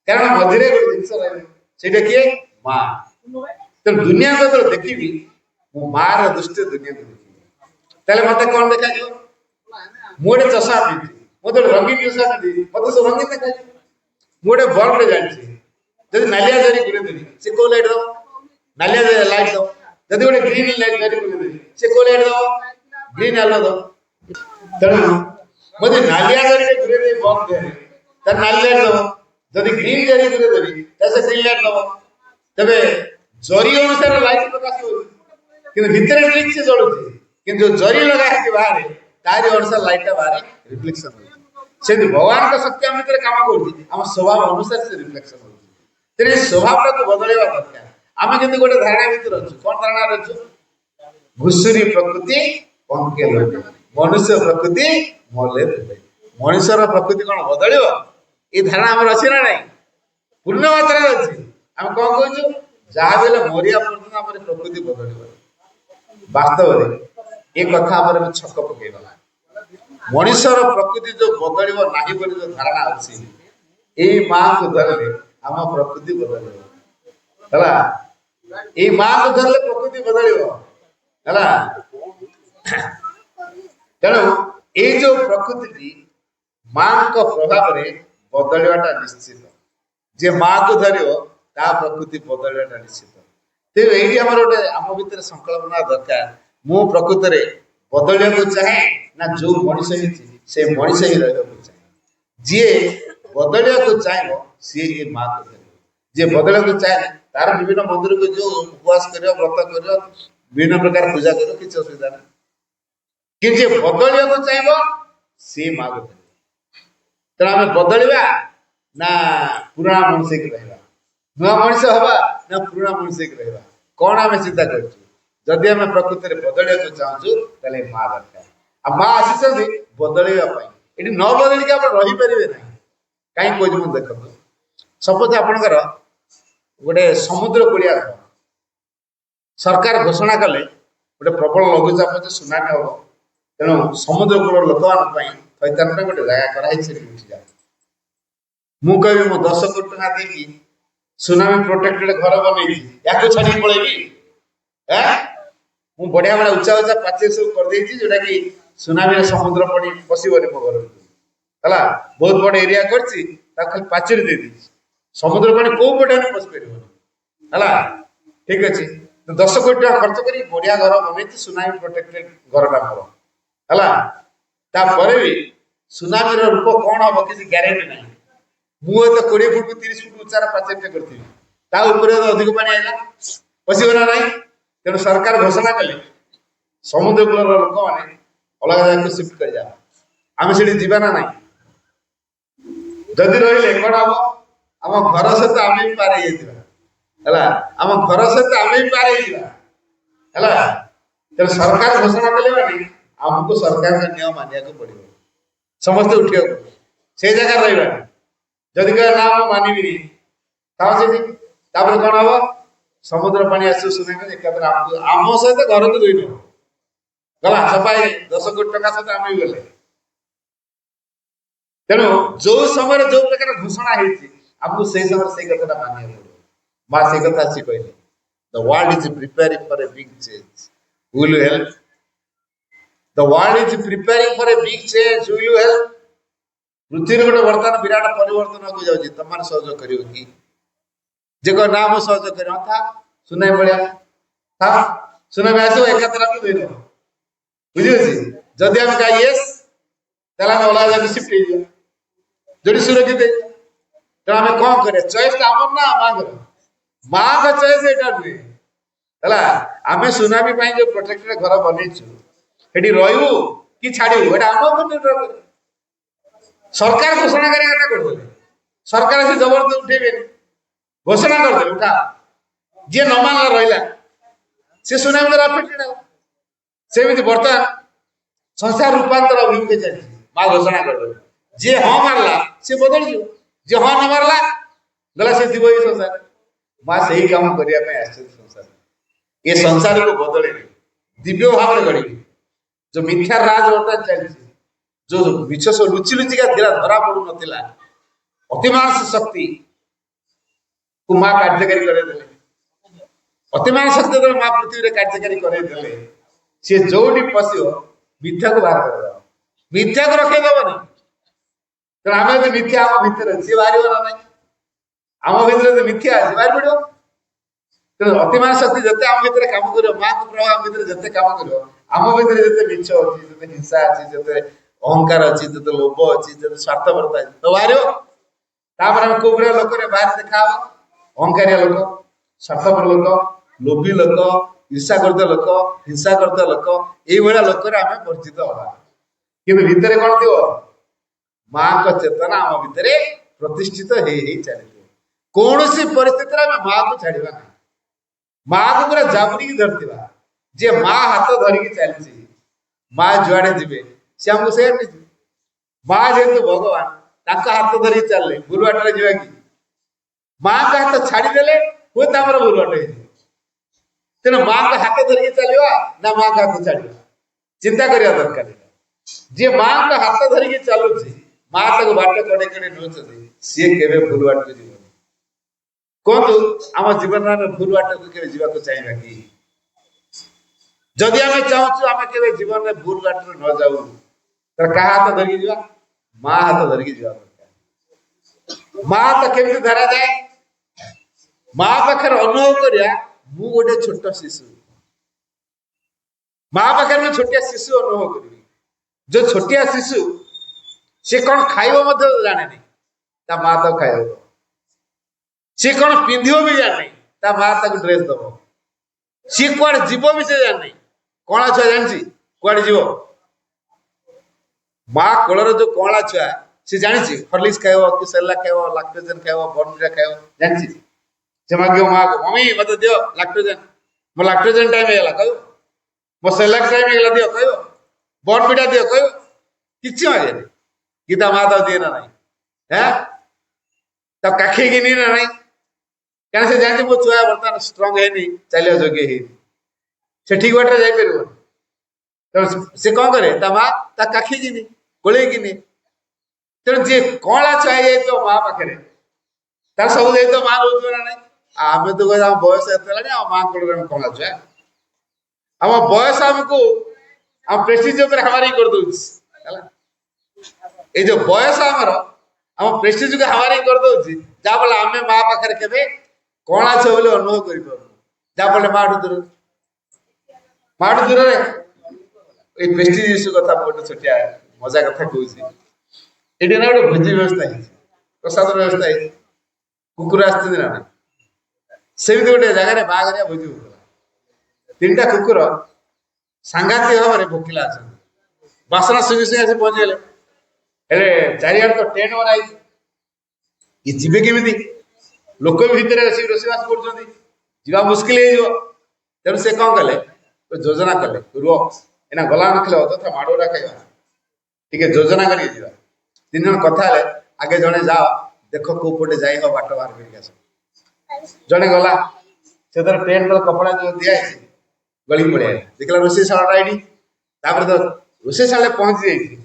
କାରଣ ମଝିରେ ଗୋଟେ ଜିନିଷ ରହିବ, ସେଇଟା କିଏ? ମା। ତେଣୁ ଦୁନିଆକୁ ଯେତେବେଳେ ଦେଖିବି, ମୁଁ ମାର ଦୃଷ୍ଟିରେ ଦୁନିଆକୁ ଦେଖିବି, ତାହେଲେ ମତେ କଣ ଦେଖାଯିବ? ମୁଁ ଗୋଟେ ଚଷମା ପିନ୍ଧିଛି, ମତେ ଗୋଟେ ରଙ୍ଗୀନ ଚଷମା ପିନ୍ଧିଛି, ମତେ ସବୁ ରଙ୍ଗୀନ ଦେଖାଯିବ। ମୁଁ ଗୋଟେ ବଲ୍ବଟେ ଜାଣିଛି, ଯଦି ନାଲିଆ ଜରି ଘୁରେଇ ଦେବି ସେ କୋଉ ଲାଇଟ୍ ଦବ? ନାଲିଆ ଲାଇଟ୍ ଦବ। ଯଦି ଗୋଟେ ଗ୍ରୀନ ଲାଇଟ୍ ଜରି ଘୁରେଇ ଦେବି ସେ କୋଉ ଲାଇଟ୍ ଦବ? ଗ୍ରୀନ ଆଲୋ ଦବ। ତେଣୁ ଯଦି ନାଲିଆ ଜରିରେ ଘୁରେଇ ଦେବି ବଲ୍ବ ଦେହରେ, ତାହେଲେ ନାଲି ଲାଇଟ୍ ଦବ। ଯଦି ଗ୍ରୀନ ଜରି ଘୁରେଇ ଦେବି ତାହେଲେ ସେ ଗ୍ରୀନ ଲାଇଟ୍ ଦବ। ତେବେ ଜରି ଅନୁସାରେ ଲାଇଟ୍ ପ୍ରକାଶ ହଉଛି, କିନ୍ତୁ ଭିତରେ ଠିକ ସେ ଜଳୁଛି, କିନ୍ତୁ ଯୋଉ ଜରି ଲଗା ହେଇଛି ବାହାରେ ତାରି ଅନୁସାରେ ଲାଇଟଟା ବାହାରେ ରିଫ୍ଲେକ୍ସନ ହଉଛି। ସେମିତି ଭଗବାନଙ୍କ ଶକ୍ତି ଆମ ଭିତରେ କାମ କରୁଛି, ଆମ ସ୍ୱଭାବ ଅନୁସାରେ ସେ ରିଫ୍ଲେକ୍ସନ ହଉଛି। ତେଣୁ ଏ ସ୍ୱଭାବଟାକୁ ବଦଳେଇବା ଦରକାର। ଆମେ କିନ୍ତୁ ଗୋଟେ ଧାରଣା ଭିତରେ ଅଛୁ, କଣ ଧାରଣାରେ ଅଛୁ? ଘୁଷୁରୀ ପ୍ରକୃତି ପଙ୍କେ ଲୋକେ, ମନୁଷ୍ୟ ପ୍ରକୃତି ମଲେ ଦେବେ। ମଣିଷର ପ୍ରକୃତି କଣ ବଦଳିବ? ଏ ଧାରଣା ଆମର ଅଛି ନା ନାଇଁ? ପୂର୍ଣ୍ଣ ମାତ୍ରାରେ ଅଛି। ଆମେ କଣ କହୁଛୁ? ଯାହା ବି ହେଲେ ମରିବା ପର୍ଯ୍ୟନ୍ତ ଆମର ପ୍ରକୃତି ବଦଳିବ। ବାସ୍ତବରେ ଏ କଥା ଆମର ଛକ ପକେଇବା, ମଣିଷର ପ୍ରକୃତି ଯୋଉ ବଦଳିବ ନାହିଁ ବୋଲି ଯୋଉ ଧାରଣା ଅଛି, ଏଇ ମାକୁ ଧରିଲେ ଆମ ପ୍ରକୃତି ବଦଳିବ, ହେଲା। ଏଇ ମାକୁ ଧରିଲେ ପ୍ରକୃତି ବଦଳିବ, ହେଲା। ତେଣୁ ଏଇ ଯୋଉ ପ୍ରକୃତିଟି ମାଙ୍କ ପ୍ରଭାବରେ ବଦଳିବାଟା ନିଶ୍ଚିତ। ଯେ ମାକୁ ଧରିବ ତା ପ୍ରକୃତି ବଦଳିବାଟା ନିଶ୍ଚିତ। ତେଣୁ ଏଇଠି ଆମର ଗୋଟେ ଆମ ଭିତରେ ସଂକଳ୍ପ ନେବା ଦରକାର, ମୁଁ ପ୍ରକୃତରେ ବଦଳିବାକୁ ଚାହେଁ ନା ଯୋଉ ମଣିଷ ହେଇଛି ସେ ମଣିଷ ହିଁ ରହିବାକୁ ଚାହେଁ। ଯିଏ ବଦଳିବାକୁ ଚାହିଁବ ସିଏ ଏ ମାକୁ ଧରିବ। ଯିଏ ବଦଳିବାକୁ ଚାହେଁ ତାର ବିଭିନ୍ନ ମନ୍ଦିରକୁ ଯୋଉ ଉପବାସ କରିବ, ବ୍ରତ କରିବ, ବିଭିନ୍ନ ପ୍ରକାର ପୂଜା କରିବ, କିଛି ଅସୁବିଧା ନାହିଁ। କିନ୍ତୁ ଯିଏ ବଦଳିବାକୁ ଚାହିଁବ ସିଏ ମାକୁ ଧରିବ। ତେଣୁ ଆମେ ବଦଳିବା ନା ପୁରୁଣା ମଣିଷ ହେଇକି ରହିବା? ନୂଆ ମଣିଷ ହବା ନା ପୁରୁଣା ମଣିଷ ହେଇକି ରହିବା? କଣ ଆମେ ଚିନ୍ତା କରୁଛୁ? ଯଦି ଆମେ ପ୍ରକୃତିରେ ବଦଳିବାକୁ ଚାହୁଁଛୁ ତାହେଲେ ମା ଦରକାର। ଆଉ ମା ଆସିଛନ୍ତି ବଦଳେଇବା ପାଇଁ। ଏଠି ନ ବଦଳିକି ଆପଣ ରହିପାରିବେ ନାହିଁ। କାହିଁକି କହୁଛି ମୁଁ ଦେଖନ୍ତୁ, ସପୋଜ ଆପଣଙ୍କର ଗୋଟେ ସମୁଦ୍ର କୂଳିଆ ଘର, ସରକାର ଘୋଷଣା କଲେ ଗୋଟେ ପ୍ରବଳ ଲଘୁଚାପ ଯେ ସୁନାମି ହବ, ତେଣୁ ସମୁଦ୍ର କୂଳର ଲୋକମାନଙ୍କ ପାଇଁ ଥଇଥାନ ପାଇଁ ଗୋଟେ ଜାଗା କରାହେଇଛି, ସେଠି ଉଠିଯାଏ। ମୁଁ କହିବି ମୁଁ 10 କୋଟି ଟଙ୍କା ଦେଇକି ସୁନାମି ପ୍ରୋଟେକ୍ଟେଡ ଘର ବନେଇଛି, ୟାକୁ ଛାଡିକି ପଳେଇବି? ମୁଁ ବଢିଆ ବଢିଆ ଉଚ୍ଚା ଉଚ୍ଚା ପାଚେରୀ ସବୁ କରିଦେଇଛି, ଯୋଉଟା କି ସୁନାମିରେ ସମୁଦ୍ର ପାଣି ପଶିବନି ମୋ ଘର ଭିତରୁ, ହେଲା। ବହୁତ ବଡ ଏରିଆ କରିଛି, ତାକୁ ଖାଲି ପାଚେରୀ ଦେଇଦେଇଛି, ସମୁଦ୍ର ପାଣି କୋଉ ପଟେ ପଶି ପାରିବନି, ହେଲା। ଠିକ ଅଛି, 10 କୋଟି ଟଙ୍କା ଖର୍ଚ୍ଚ କରି ବଢିଆ ଘର ବନେଇଛି, ସୁନାମି ପ୍ରୋଟେକ୍ଟେଡ ଘରଟା ମୋର, ହେଲା। ତାପରେ ବି ସୁନାମିର ରୂପ କଣ ହବ କିଛି ଗ୍ୟାରେଣ୍ଟି ନାହିଁ। ମୁଁ ତ 20 ଫୁଟ 30 ଫୁଟ ଉଚ୍ଚାର ପାଚେରୀଟେ କରିଥିଲି, ତା ଉପରେ ଅଧିକ ପାଣି ଆଇଲା ପଶିବ ନା ନାହିଁ? ତେଣୁ ସରକାର ଘୋଷଣା କଲେ ସମୁଦ୍ର କୂଳର ଲୋକମାନେ अलग जगह शिफ्ट कर जा आम से जीवा ना ना जदि रही कौन हम आम घर सहित आम भी पार आम घर सहित आम भी पार तेरे सरकार घोषणा कले मानी आमको सरकार का नियम मानिया पड़ो समस्ते उठा से जगह रहा जदि कह ना मानवी कौन हम समुद्र पानी आस सुना आम सहित घर को दुई गला सफाई 10 कोटी टका सहित आम भी गले तेणु जो समय जो प्रकार घोषणा होमको से समय से कथा मानिया पड़ो माँ से कथा सी कहले the world is preparing for a big change will you help the world is preparing for a big change will you help पृथ्वी गोटे बर्तमान विराट परिवर्तन को जाऊँगी तुम मैंने सहयोग कर कि जे कह ना मो सहयोग कर था सुनाई भाया था सुनाई आस एकात्र बुझे जदि आम कहा येस अलग जगह शिफ्ट हो जो सुरक्षित तेना आम कौन कर चॉइस आम ना माँ का चॉइस यहाँ नुहे आम सुनामी जो प्रोटेक्टेड घर बनईचु ये रू कि छाड़ू ये आम निर्भर करे सरकार घोषणा करते सरकार से जबरदस्त उठेबे घोषणा करदे उठा जी न मानला रहा सी सुनामी द्वारा अफेक्टेड सेमती बर्तमान संसार रूपांतर अभिमुखे चलती माँ घोषणा कर जी हाँ मारला सी बदल जी हाँ न मारला गला से थी संसार माँ से ही काम करने संसार ये संसार को बदले दिव्य भाव में गढ़ी जो मिथ्या राज बर्तमान चलती जो विशेष लुचि लुचिका थिला धरा पड़ू नथिला अतिमानस शक्ति को माँ कार्यकारी करे देले अतिमान शक्ति तो माँ पृथ्वी रे कार्यकारी करे देले से जोडी पसियो मिथ्या को बाहर कर मिथ्या को रखे दबनी तो आम जो मिथ्या आम भितर सी बाहर ना आम भितर जो मिथ्या अच्छे बाहर पड़ो तो अतिमान शक्ति जिते आम भितर काम कर माँ को प्रभाव आम भितर जिते काम कर आम भितर जिते मिछ अच्छी जिते हिंसा अच्छी जिते अहंकार अच्छी जो लोभ अच्छी जो स्वार्थपरता अच्छी तो बाहर आम कोबरा लोक बाहर देखा अहंकारिया लोक स्वार्थपर लोक लोभी लोक ईर्षा करते लोक हिंसा करते लोक ये लोक आम परिचित हवा कि भितर कौन थी माँ का चेतना आम भितर प्रतिष्ठित हो चली कौन सी परिस्थिति आम माँ को छाड़ा ना माँ को पूरा जामुरी धरती जे माँ हाथ धरिकी चलती माँ जुआड़े जी सी आमको से माँ जेहेतु भगवान हाथ धरिकी चलले भूलवाटे जा कि माँ का हाथ छाड़देले हुए तो आम भूलवाटे तेना माँ का हाथ धरिकी चलवा ना माँ का हाथ छाड़ा चिंता करने दरकार जी माँ का हाथ धरिकी चलुची माँ तक बाट कड़े कड़े नौ सी के भूल बाट को जीवन कहतु आम जीवन में भूल बाट को जावाक चाहिए कि जदि आम चाहूँ आम के जीवन में भूल बाट न जाऊ तो क्या हाथ धरिकी जा माँ हाथ धरिकी जा माँ तो केमी धरा जाए माँ पाखे अनुभव करिया मु गोटे छोट शिशु माँ पाखे मैं छोटिया शिशु अनुभव करी जो छोटिया शिशु सी कौन खाइब जाने ता माँ तो खाइब सी कौन पिंधिब भी जाने ता माँ ताको ड्रेस दब सी कुआड़े जीव भी से जाने कणा छुआ जानी कुआड़े जीव माँ कोलर जो कणा छुआ सी जानी हॉर्लिक्स खाइब कि सेरेलाक खाइब लैक्टोजेन खाइब बॉर्नविटा खाइब जानी से मांग माँ को मम्मी मत दियो लैक्टोजेन मो लैक्टोजेन टाइम है कह मो सेरेलाक टाइम है दियो कह बॉर्नविटा दियो कह किसी मांगे गीता माँ तो दिए ना नहीं है तब काखे की नहीं ना नहीं क्या से जानी मो छुआ बर्तमान स्ट्रांग है नहीं चलिए जोगे है से ठीक बाटे जापर तो से कौन करे ता माँ ता काखी की नहीं गोले की नहीं तेणु जी कला छुआ तो माँ पाखे तार सब जाए तो माँ रोज ना नहीं आम तो कह बयस एत माँ को कला छुआ आम बयस आमको आम प्रेस्टिज हमारी कर दौर ये जो बयस आम प्रेस्टिज को हमारी कर दौर जहाँफल आम माँ पाखे के कणा छुआ बोले अनुभव कर जहाँफल माठू दूर ये प्रेस्टिज इश्यू कथा गोटे छोटिया मजा कथा कहूँ ये ना गोटे भोजी व्यवस्था है प्रसाद व्यवस्था है कुकुर आसती ना सेमती गोटे जगह बाहर भोजी होता 3टा कुकुर सांघातिक भाव में भोकिला अच्छा ବାସନା ଶୁଙ୍ଗି ଶୁଙ୍ଗି ଆସି ପହଞ୍ଚିଗଲେ। ହେଲେ ଚାରିଆଡେ ତ ଟେଣ୍ଟ ମରା ହେଇଛି, ଇଏ ଯିବେ କେମିତି? ଲୋକ ବି ଭିତରେ ଆସିକି ରୋଷେଇବାସ କରୁଛନ୍ତି, ଯିବା ମୁସ୍କିଲ ହେଇଯିବ। ତେଣୁ ସେ କଣ କଲେ, ଯୋଜନା କଲେ, ରୁହ ଏନା ଗଲା ନଥିଲେ ଅଯଥା ମାଡୁରା ଖାଇବା, ଟିକେ ଯୋଜନା କରିକି ଯିବା। 3 ଜଣ କଥା ହେଲେ, ଆଗେ ଜଣେ ଯାଅ ଦେଖ କୋଉ ପଟେ ଯାଇ ହବ ବାଟ ବାହାର କରିକି ଆସ। ଜଣେ ଗଲା, ସେଥିରେ ଟେଣ୍ଟର କପଡା ଯୋଉ ଦିଆହେଇଛି ଗଳି ପଳେଇଲା, ଦେଖିଲା ରୋଷେଇଶାଳଟା ଏଇଠି। ତାପରେ ତ ରୋଷେଇଶାଳରେ ପହଞ୍ଚି ଯାଇଛି,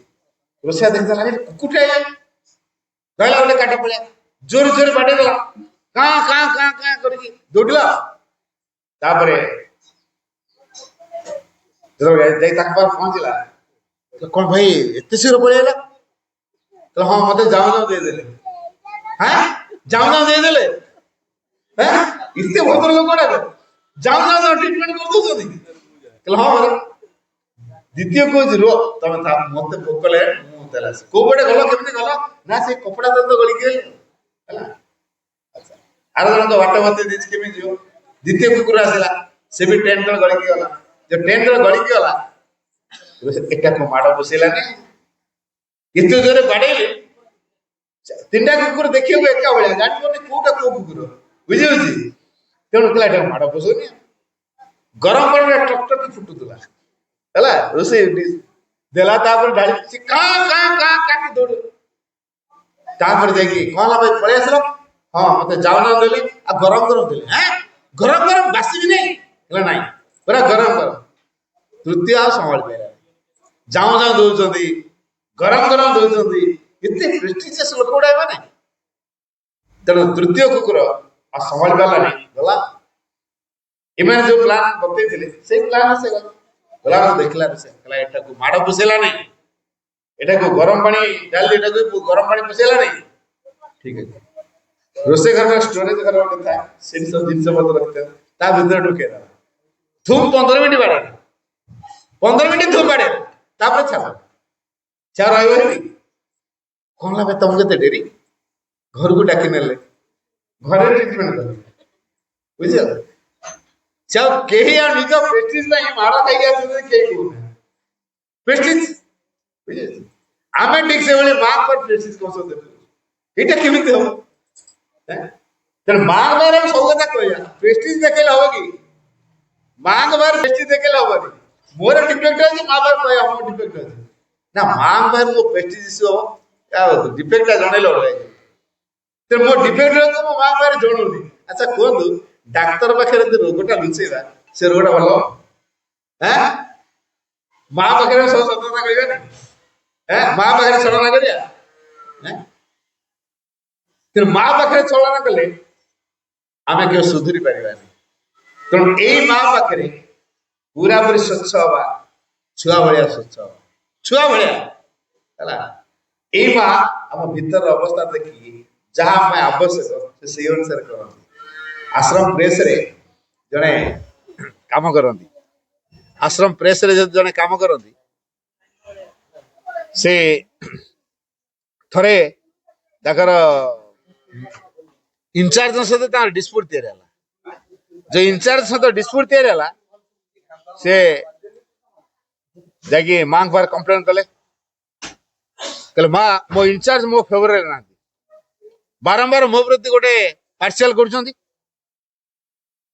ରୋଷେଇଆ ଦେଖିଦେଲା କୁକୁରଟା ରହିଲା, ଗୋଟେ କାଟ ପଳେଆ ଜୋର ଜୋର ବାଡେଇ ଦେଲା, କାଁ କାଁ କାଁ କାଁ କରିକି ଦୌଡ଼ିଲା। ତାପରେ ଯାଇ ତାଙ୍କ ପାଖରେ ପହଞ୍ଚିଲା, କଣ ଭାଇ ଏତେ ଶୀଘ୍ର ପଳେଇଲା? ହଁ ମତେ ଯାଉ ଯାଉ ଦେଇଦେଲେ। ହଁ ଯାଉ ଯାଉ ଦେଇଦେଲେ, ଏତେ ଭଦ୍ର ଲୋକଟା ଯାଉ ଯାଉ ଯାଉ ଟ୍ରିଟମେଣ୍ଟ କରିଦଉଛନ୍ତି। ହଁ ପରା। ଦ୍ୱିତୀୟ କହୁଛି ରୁହ ତମେ ମତେ ଭୋକ ଲାଗେ, ମୁଁ ତାହେଲେ କୋଉ ପଟେ ଗଲ, କେମିତି ଗଲ? ନା ସେ କପଡା ତ ଗଳିକି ଗଲେ ହେଲା। ଆଚ୍ଛା, ଆର ଜଣଙ୍କ ବାଟ ବତେଇ ଦେଇଛି କେମିତି ଯିବ। ଦ୍ୱିତୀୟ କୁକୁର ଆସିଲା, ସେ ବି ଟେଣ୍ଟ ତଳେ ଗଳିକି ଗଲା। ଯୋଉ ଟେଣ୍ଟ ତଳେ ଗଳିକି ଗଲା, ଏଟାକୁ ମାଡ ପୋଷେଇଲାନି, ଏତେ ଜୋରେ ବାଡେଇଲେ 3ଟା କୁକୁର ଦେଖିବାକୁ ଏକା ଭଳିଆ, ଜାଣିପାରୁନି କୋଉଟା କୋଉ କୁକୁର, ବୁଝିହଉଛି। ତେଣୁ ଥିଲା ଏଟାକୁ ମାଡ ପୋଷଉନି। ଗରମ ପାଣିରେ ଟକ୍ ଟକ୍ ଫୁଟୁଥିଲା ହେଲା, ରୋଷେଇ ଦେଲା, ତାପରେ ଢାଳି କାଁ କାଁ କାଁ କାଁ ଦୌଡ। ତାପରେ ଯାଇକି କଣ ହେଲା ଭାଇ ପଳେଇ ଆସିଲ? ହଁ ମତେ ଯାଉ ଯାଉ ଦେଲି, ଆଉ ଗରମ ଗରମ ଦେଲି। ଗରମ ଗରମ ବାସିବି ନାଇଁ ହେଲା, ନାଇଁ ପୁରା ଗରମ ଗରମ। ତୃତୀୟ ଆଉ ସମ୍ଭାଳି ପାରିଲା, ଯାଉ ଯାଉ ଦଉଛନ୍ତି, ଗରମ ଗରମ ଦଉଛନ୍ତି, ଏତେ ପ୍ରେଷ୍ଟିଜିୟସ୍ ଲୋକ ଗୁଡା ମାନେ। ତେଣୁ ତୃତୀୟ କୁକୁର ଆଉ ସମ୍ଭାଳି ପାରିଲାନି, ଗଲା। ଏମାନେ ଯୋଉ ପ୍ଲାନ ବତେଇଥିଲେ ସେଇ ପ୍ଲାନ ସେ ଗଲା, ଦେଖିଲା ସେ କହିଲା ଏଟାକୁ ମାଡ ପୋଷେଇଲା ନାହିଁ, ଏଟାକୁ ଗରମ ପାଣି ଡାଲି, ଏଟାକୁ ଗରମ ପାଣି ପୋଷେଇଲା ନାହିଁ। ଠିକ ଅଛି, ରୋଷେଇ ଘର ଷ୍ଟୋରେଜ ଘର ଗୋଟେ ଥାଏ, ସେଠି ସବୁ ଜିନିଷ ପତ୍ର ରଖିଥାଏ, ତା ଭିତରେ ଢୁକେଇଦେଲା। ଧୁମ 15 ମିନିଟ୍ ବାଡେ, 15 ମିନିଟ୍ ଧୁମ ବାଡେ, ତାପରେ ଛାଡ ରହିବ ହେରି। କଣ ହେଲା ତମକୁ କେତେ ଡେରି? ଘରକୁ ଡାକି ନେଲେ, ଘରେ ଟ୍ରିଟମେଣ୍ଟ କଲେ, ବୁଝିଲ। ସେ ଆଉ କେହି ଆଉ ନିଜ ପ୍ରେଷ୍ଟିଜ ପାଇଁ ମାଡ ଖାଇକି ଆସୁଛନ୍ତି, କେହି କହୁନାହାନ୍ତି ପ୍ରେଷ୍ଟିଜ, ବୁଝିଲେ। ଆମେ ଠିକ ସେଭଳି ମାଙ୍କ ପ୍ରେଷ୍ଟିଜ କଷ ଦେବୁ, ଏଇଟା କେମିତି ହବ? ତେଣୁ ମାଙ୍କ ବାହାରେ ସବୁ କଥା କହିବା, ପ୍ରେଷ୍ଟିଜ ଦେଖେଇଲେ ହବ କି? ମାଙ୍କ ବାହାରେ ପ୍ରେଷ୍ଟିଜ ଦେଖେଇଲେ ହବନି। ମୋର ଡିଫେକ୍ଟ ଅଛି, ମା ବାହାରେ କହିବା ମୋର ଡିଫେକ୍ଟ ଅଛି ନା, ମାଙ୍କ ବାହାରେ ମୋ ପ୍ରେଷ୍ଟିଜ ଇସ୍ୟୁ ହବ, ଆଉ ଡିଫେକ୍ଟଟା ଜଣେଇଲେ ଅଲଗା। ତେଣୁ ମୋ ଡିଫେକ୍ଟ ଅଛି ମୋ ମାଙ୍କ ବାହାରେ ଜଣଉନି। ଆଚ୍ଛା କୁହନ୍ତୁ, ଡାକ୍ତର ପାଖରେ ଯଦି ରୋଗଟା ଲୁଚେଇବା, ସେ ରୋଗଟା ଭଲ? ମା ପାଖରେ ସବୁ ସତତା କରିବାନି, ମା ପାଖରେ ଛଳନା କରିବା। ତେଣୁ ମା ପାଖରେ ଛଳନା କଲେ ଆମେ କେବେ ସୁଧୁରି ପାରିବାନି। ତେଣୁ ଏଇ ମା ପାଖରେ ପୁରାପୁରି ସ୍ୱଚ୍ଛ ହବା, ଛୁଆ ଭଳିଆ ସ୍ୱଚ୍ଛ ହବା, ଛୁଆ ଭଳିଆ ହେଲା। ଏଇ ମା ଆମ ଭିତର ଅବସ୍ଥା ଦେଖିକି ଯାହା ପାଇଁ ଆବଶ୍ୟକ ସେ ସେଇ ଅନୁସାରେ କରନ୍ତି। ଆଶ୍ରମ ପ୍ରେସରେ ଜଣେ କାମ କରନ୍ତି, ଆଶ୍ରମ ପ୍ରେସରେ ଯଦି ଜଣେ କାମ କରନ୍ତି, ସେ ଥରେ ତାଙ୍କର ଇନଚାର୍ଜ ସହିତ ତାଙ୍କର ଡିସ୍ପ୍ୟୁଟ ତିଆରି ହେଲା। जो इनचार्ज सहित डिस्प्यूट तैयारी है से जाकि माँ बार कंप्लेन कले माँ मो इनचार्ज मो फेवर ना बारंबार मो प्रति गोटे पार्शियल कर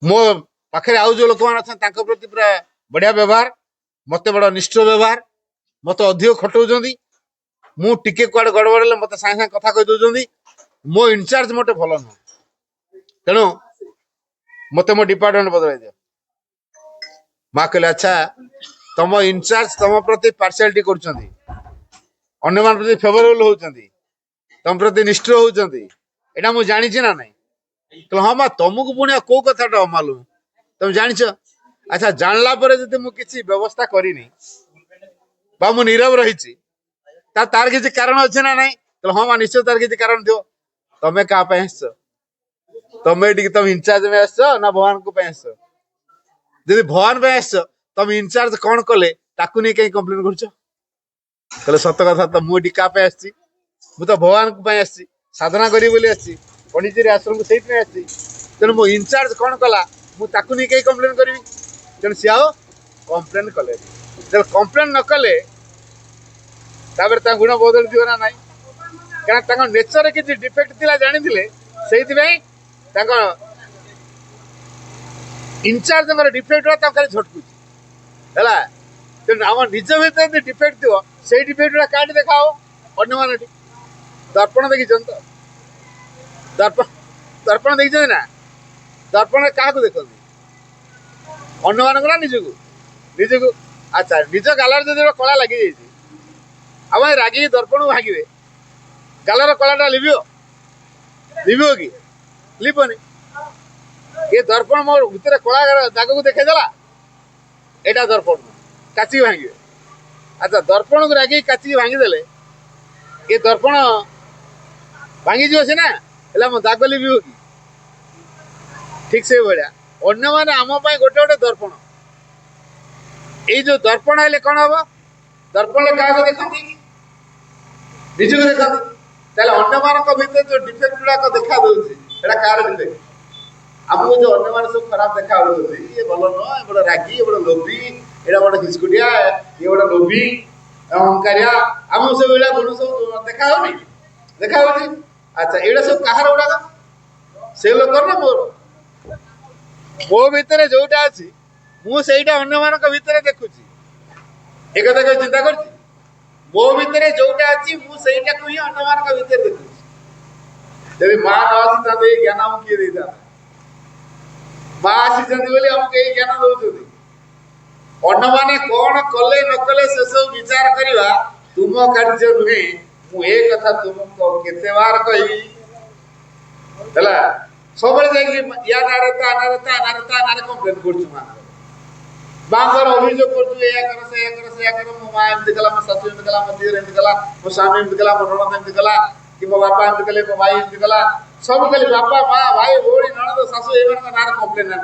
मो पाखे आउ जो लोक मैंने प्रति पूरा बढ़िया व्यवहार मत बड़ा निष्ठ व्यवहार मत अधिक खटाऊँ मु टिके कुआडे गड़बड़ मत सागे सागे कथा कही दौरान मो इनचार्ज मत भल नुह तेणु मत मो डिपार्टमेंट बदल दियो। माँ कहले अच्छा तुम इनचार्ज तुम प्रति पार्शियालिटी कर प्रति फेवरेबल होती तुम प्रति निष्ठ होती एटा मु जानी ना नहीं तो हाँ माँ तुमको पुणी कौ कथा अमालूम तुम जान अच्छा जानला मु किसी व्यवस्था करनी बा मु नीरव रही तार किसी कारण अच्छे ना नहीं तो हाँ माँ निश्चय तार किसी कारण थो तुम्हें क्या तुम्हें तुम इनचार्ज में आस ना भगवान को जब भगवान पे आस तुम इनचार्ज कौन कले ताकू नहीं कहीं कंप्लेन कर सत कथा तो मुझे क्या तो भगवान को साधना करी पंडिचेरी आश्रम को सही तेणु मो इनचार्ज कौन कला मुझे नहीं कहीं कंप्लेन करी तेणु सी आओ कंप्लेन कले जब कंप्लेन न कले तापर ता गुण बदल दियो ना नहीं कारण तांको नेचर किछि डिफेक्ट थिला जानि दिले सेहि भाई तांको इनचार्ज हमर डिफेक्ट ता खाली झटकुछ हैला तेन हम निज भीतर डिफेक्ट थियो सेहि डिफेक्ट काट देखाओ अन्य मानटी दर्पण देखि जंत दर्पण दर्पण देखि ना दर्पण क्या देखते अन्न मान ना निजक निजक अच्छा निज गालार जो कला लगी जाइए आम रागिक दर्पण भागे गालार कलाटा लिभो लिभो कि लिभनी ये दर्पण मोर भितर कला दाग को देखा यहाँ दर्पण काचिक भांगे अच्छा दर्पण को रागिक काचिक भांगीदे ये दर्पण भांगी सीना है दाग लिभो कि ठीक से भाया अन्य मैंने आम गोटे गोटे दर्पण ये जो दर्पण है कौन हम दर्पण क्या देखती निजक देखती अन्य मान भर जो डिफेक्ट गुड़ाक देखा दूसरा कार डिफेक्ट आमको जो अन्य मान सब खराब देखा ये भल नुह ये बड़े रागी ये बड़े लोभी ये बड़े हिस्कुटिया ये बड़े लोभी अहंकारिया आम सब गुण सब देखा देखा अच्छा ये सब कहार गुड़ाक से लोक ना मोर मो भितर जोटा अच्छी मुझे अन्य मान भितर देखुची एक चिंता कर मो भितर जोटा अच्छी मुझे ही अन्य मान भितर देखुची जब माँ न आसी ज्ञान आम किए देता माँ आसी आमको यही ज्ञान दौरान अन्य मैंने कौन कले न कले से सब विचार करवा तुम कार्य नुहे मुझे कथा तुमको केते बार कही सब या नारे कम्प्लेन कर बांगर अभियोग कर मो माँ एमती कला मो शाशु एमती कला मो दियर एमती कला मो स्वामी एमती कला मो ननद एमती कला कि मो बापा एमती कले मो भाई एमती कला सब कले बापा माँ भाई भौणी ननद शाशु ए नारे कम्प्लेन ना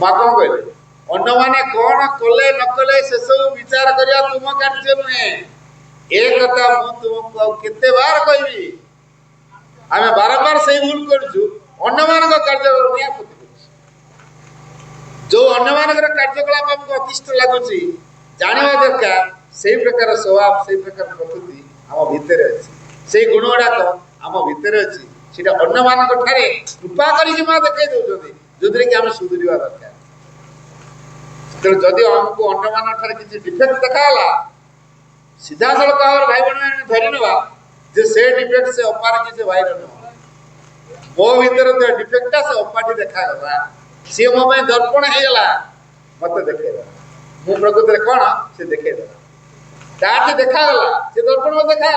माँ कौन कहले अन्य मैंने कौन कले न कले से सब विचार करवा तुम कार्य नुहे एक कथा मु तुमको केते बार कहबी आम बारंबार से भूल करने कार्य जो अन्य मान कार्यकलाप आमको अतिष्ट लगुच जानवा दरकार से प्रकार स्वभाव से प्रकार प्रकृति आम भितर अच्छी से गुण गुड़ाक आम भितर अच्छी से अन्य मान कृपा कर देखा दौरान जो कि आम सुधरवा दरकार जदि आमको अन्य मान किसी डिफेक्ट देखा सीधा सड़क भाव भाई बहन धरी ना से डिफेक्ट से अपार कि भाई नुह मो भर जो डिफेक्टा से अपाटी देखा सी मो दर्पण होगा मत देखे मु प्रकृति कौन से देखेदेला तार देखागला से दर्पण में देखा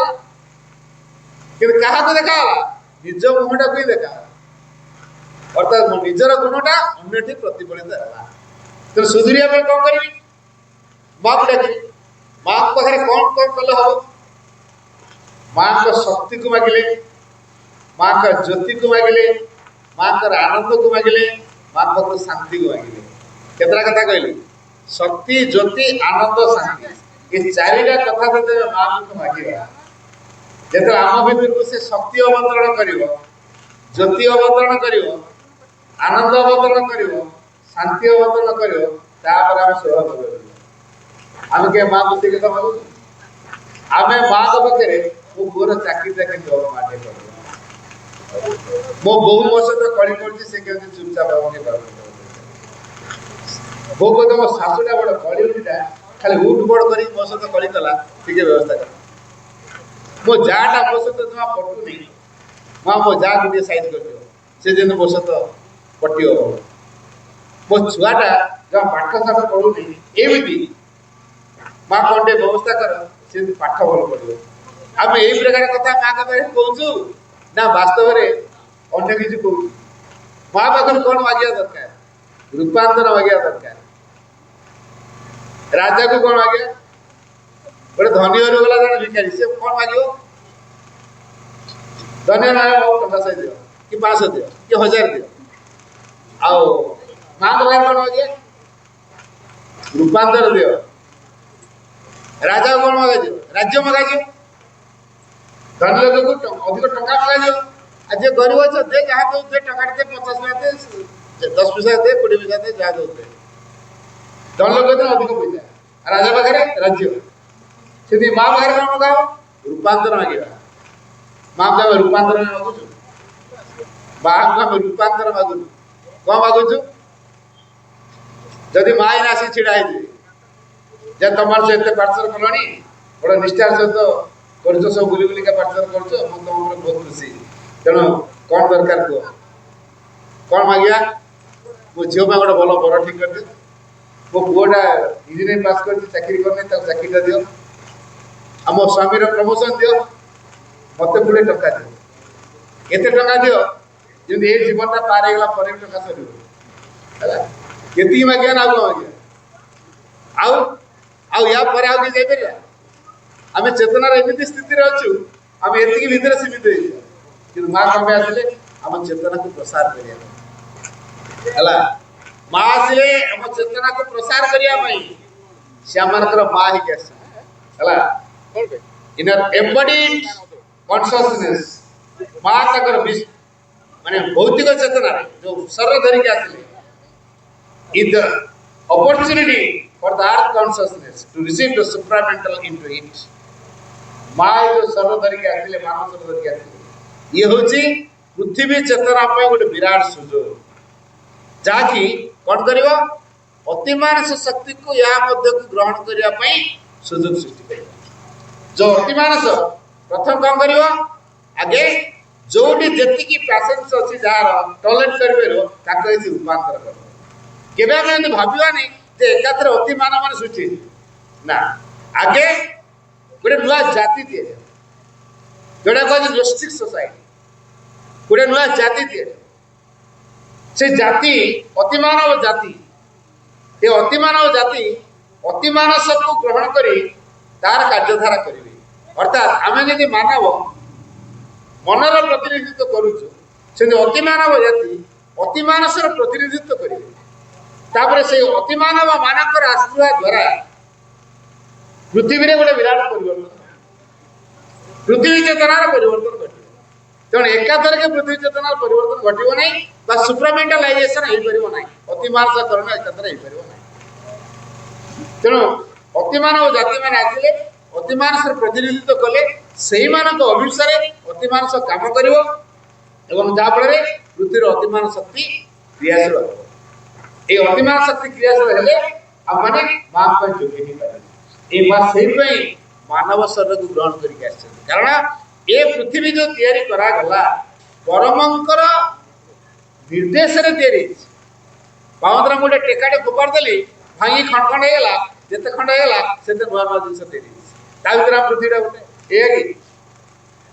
कि क्या देखा निज मुहटा को ही देखा अर्थात मो निजर गुणटा अन्य प्रतिफलित है तो सुधरिया कौन करी माँ को डाक माँ पाखे कौन कौन कले हम माँ को शक्ति को मागिले माँ का ज्योति को मागिले माँ का आनंद को मागिले माँ का शांति को मागिले केतरा कथा कहली शक्ति ज्योति आनंद शांति ये चारिटा कथा जब माँ को मागिबा जब आम भीतर को से शक्ति अवतरण करिवो ज्योति अवतरण करिवो आनंद अवतरण करिवो शांति अवतरण करिवो तापर आम सेवा करिवो आम के माँ को से कथा मागु आमे माँ को पाखे मो पुअर चाकरीटा के माटे कर मो बो मो सहित कली कर चुपचाप बो को मो शाशुटा बड़ कलीटा खाली उठ बड़ कर मो सहित कली कला ठीक व्यवस्था कर मो जाटा मो सहित जमा पटुनी माँ मो जा गोटे साइज कर दियो से दिन मो सहित पटियो मो छुआटा जमा पाठ साठ पढ़ुनी एमती माँ कौन टे व्यवस्था कर से पाठ भल पढ़ो आम यही प्रकार कथा माँ पाखे कहूँ ना वास्तव में अन्य किसी कहूँ माँ पाखर कौन मांगा दरकार रूपांतर मांगा दरकार राजा को कौन मांगे गोटे धनी घर गला जन भिखारी से कौन मांगो धनी टका 100 दियो कि 500 दियो कि 1000 दियो आओ माँ पाखे कौन मांगे रूपांतर दियो राजा को कौन मांगा राज्य मांगा धनी लोक को अधिक टका मांगा आज गरीब अच्छे दे जहाँ दे टका दे 50 पैसा दे 10 पैसा दे 20 पैसा दे जहाँ दे धन लोक अधिक पैसा राजा पाखे राज्य ସେଠି ମା ପାଖରେ କଣ ମଗାଅ? ରୂପାନ୍ତର ମାଗିବା। ମାକୁ ଆମେ ରୂପାନ୍ତର ମାଗୁଛୁ, ମାକୁ ଆମେ ରୂପାନ୍ତର ମାଗୁଛୁ। କଣ ମାଗୁଛୁ? ଯଦି ମା ଏଇନା ଆସି ଛିଡ଼ା ହେଇଯିବେ ଯେ ତମର ସେ ଏତେ ପାର୍ସଲ କଲଣି, ବଡ଼ ନିଷ୍ଠାର ସହିତ କରୁଛ, ସବୁ ବୁଲି ବୁଲିକା ପାର୍ସଲ କରୁଛ, ମୁଁ ତମ ଉପରେ ବହୁତ ଖୁସି, ତେଣୁ କଣ ଦରକାର କୁହ? କଣ ମାଗିବା? ମୋ ଝିଅ ପାଇଁ ଗୋଟେ ଭଲ ବର ଠିକ କରିଦିଅ, ମୋ ପୁଅଟା ଇଞ୍ଜିନିୟରିଂ ପାସ୍ କରିଛି, ଚାକିରି କରିନି, ତାକୁ ଚାକିରିଟା ଦିଅ, ଆମ ସ୍ୱାମୀର ପ୍ରମୋସନ ଦିଅ, ମତେ ପୁଣି ଟଙ୍କା ଦିଅ। ଏତେ ଟଙ୍କା ଦିଅ ଯେମିତି ଏଇ ଜୀବନଟା ପାର ହେଇଗଲା ପରେ ବି ଟଙ୍କା ସରିବ ହେଲା। ଏତିକି ମାଗିବା ନା ଆଉ କଣ ମାଗିବା? ଆଉ ଆଉ ୟା ପରେ ଆଉ କିଛି ଯାଇପାରିବା? ଆମେ ଚେତନାର ଏମିତି ସ୍ଥିତିରେ ଅଛୁ, ଆମେ ଏତିକି ଭିତରେ ସୀମିତ ହେଇଯିବା। କିନ୍ତୁ ମା କଣ ପାଇଁ ଆସିଲେ? ଆମ ଚେତନାକୁ ପ୍ରସାର କରିବା ପାଇଁ ହେଲା। ମା ଆସିଲେ ଆମ ଚେତନାକୁ ପ୍ରସାର କରିବା ପାଇଁ, ସେ ଆମମାନଙ୍କର ମା ହେଇକି ଆସିଛନ୍ତି ହେଲା। ଇନର ଏମ୍ବଡିଡ୍ କନସିୟସନେସ୍, ମା ତାଙ୍କର ମାନେ ଭୌତିକ ଚେତନାରେ ଯୋଉ ଶରୀର ଧରିକି ଆସିଲେ, is the opportunity for the earth consciousness to receive the supramental into it. ମା ଯୋଉ ଶରୀର ଧରିକି ଆସିଲେ, ମାନବ ଶରୀର ଧରିକି ଆସିଲେ, ଇଏ ହଉଛି ପୃଥିବୀ ଚେତନା ପାଇଁ ଗୋଟେ ବିରାଟ ସୁଯୋଗ, ଯାହାକି କଣ କରିବ? ଅତିମାନସ ଶକ୍ତିକୁ ଏହା ମଧ୍ୟକୁ ଗ୍ରହଣ କରିବା ପାଇଁ ସୁଯୋଗ ସୃଷ୍ଟି କରିବ। ଯୋଉ ଅତିମାନସ ପ୍ରଥମ କଣ କରିବ? ଆଗେ ଯୋଉଠି ଯେତିକି ପ୍ୟାସେନ୍ସ ଅଛି, ଯାହାର ଟଲେଟ୍ କରିପାରିବ, ତାକୁ ଏଠି ରୂପାନ୍ତର କରିବ। କେବେ ଆମେ ଏମିତି ଭାବିବାନି ଯେ ଏକାଥରେ ଅତିମାନ ମାନେ ସୃଷ୍ଟି ନା, ଆଗେ ଗୋଟେ ନୂଆ ଜାତି ତିଆରି ହେବ, ଯୋଉଟା କୁହାଯାଏ ଡୋମେଷ୍ଟିକ୍ ସୋସାଇଟି। ଗୋଟେ ନୂଆ ଜାତି ତିଆରି ହେବ, ସେ ଜାତି ଅତିମାନବ ଜାତି। ଏ ଅତିମାନବ ଜାତି ଅତିମାନସକୁ ଗ୍ରହଣ କରି ତାର କାର୍ଯ୍ୟଧାରା କରିବେ। ଅର୍ଥାତ୍ ଆମେ ଯଦି ମାନବ ମନର ପ୍ରତିନିଧିତ୍ୱ କରୁଛୁ, ସେମିତି ଅତିମାନବ ଜାତି ଅତିମାନସର ପ୍ରତିନିଧିତ୍ୱ କରିବେ। ତାପରେ ସେଇ ଅତିମାନବ ମାନଙ୍କର ଆଶୀର୍ବାଦ ଦ୍ୱାରା ପୃଥିବୀରେ ଗୋଟେ ବିରାଟ ପରିବର୍ତ୍ତନ, ପୃଥିବୀ ଚେତନାର ପରିବର୍ତ୍ତନ ଘଟିବ। ତେଣୁ ଏକାଥରକେ ପୃଥିବୀ ଚେତନାର ପରିବର୍ତ୍ତନ ଘଟିବ ନାହିଁ, ବା ସୁପ୍ରାମେଣ୍ଟାଲାଇଜେସନ ହେଇପାରିବ ନାହିଁ, ଅତିମାନସକରଣ ଏକାଥରେ ହେଇପାରିବ ନାହିଁ। ତେଣୁ ଅତିମାନବ ଜାତିମାନେ ଆସିଲେ, ଅତିମାନସର ପ୍ରତିନିଧିତ୍ୱ କଲେ, ସେଇମାନଙ୍କ ଅଭିସାରେ ଅତିମାନସ କାମ କରିବ ଏବଂ ଯାହାଫଳରେ ପୃଥିବୀର ଅତିମାନ ଶକ୍ତି କ୍ରିୟାଶୀଳ ହେବ। এই ଅତିମାନ ଶକ୍ତି କ୍ରିୟାଶୀଳ ହେଲେ ଆମମାନେ ମାଙ୍କ ପାଇଁ ଯୋଗ୍ୟ ହେଇପାରିବେ। এই ମା ସେଇଥିପାଇଁ ମାନବ ଶରୀରକୁ ଗ୍ରହଣ କରିକି ଆସିଛନ୍ତି, କାରଣ ଏ ପୃଥିବୀ ଯୋଉ ତିଆରି କରାଗଲା ପରମଙ୍କର ନିର୍ଦ୍ଦେଶରେ ତିଆରି ହେଇଛି। ବାମଦ୍ରା ମୁଁ ଗୋଟେ ଟେକାଟେ ଫୋପାଡ଼ି ଦେଲି, ଭାଙ୍ଗି ଖଣ୍ଡ ଖଣ୍ଡ ହେଇଗଲା, ଯେତେ ଖଣ୍ଡ ହେଇଗଲା ସେତେ ନୂଆ ନୂଆ ଜିନିଷ ତିଆରି ହେଇଛି। ତା ଭିତରେ ଆମ ପୃଥିବୀଟା ଗୋଟେ ଏଇଆ କି?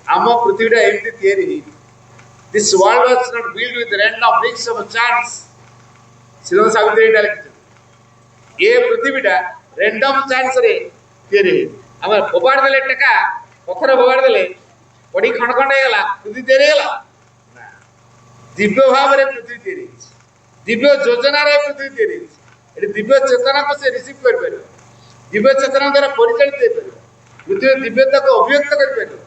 ଆମ ପୃଥିବୀଟା ଏମିତି ତିଆରି ହେଇଛି। This world was not built with random bricks of chance. Shrimati Savitri ଏଇଟା ଲେଖିଛନ୍ତି, ଏ ପୃଥିବୀଟା ରେଣ୍ଡମ ଚାନ୍ସରେ ତିଆରି ହେଇଛି। ଆମେ ଫୋପାଡ଼ି ଦେଲେ ଟେକା, ପଥର ଫୋପାଡ଼ି ଦେଲେ, ପଡ଼ି ଖଣ୍ଡ ଖଣ୍ଡ ହେଇଗଲା, ପୃଥିବୀ ତିଆରି ହେଇଗଲା? ଦିବ୍ୟ ଭାବରେ ପୃଥିବୀ ତିଆରି ହେଇଛି, ଦିବ୍ୟ ଯୋଜନାରେ ପୃଥିବୀ ତିଆରି ହେଇଛି। ଏଠି ଦିବ୍ୟ ଚେତନାକୁ ସେ ରିସିଭ୍ କରିପାରିବ, ଦିବ୍ୟ ଚେତନା ଦ୍ୱାରା ପରିଚାଳିତ ହେଇପାରିବ, ପୃଥିବୀର ଦିବ୍ୟତାକୁ ଅଭିବ୍ୟକ୍ତ କରିପାରିବ।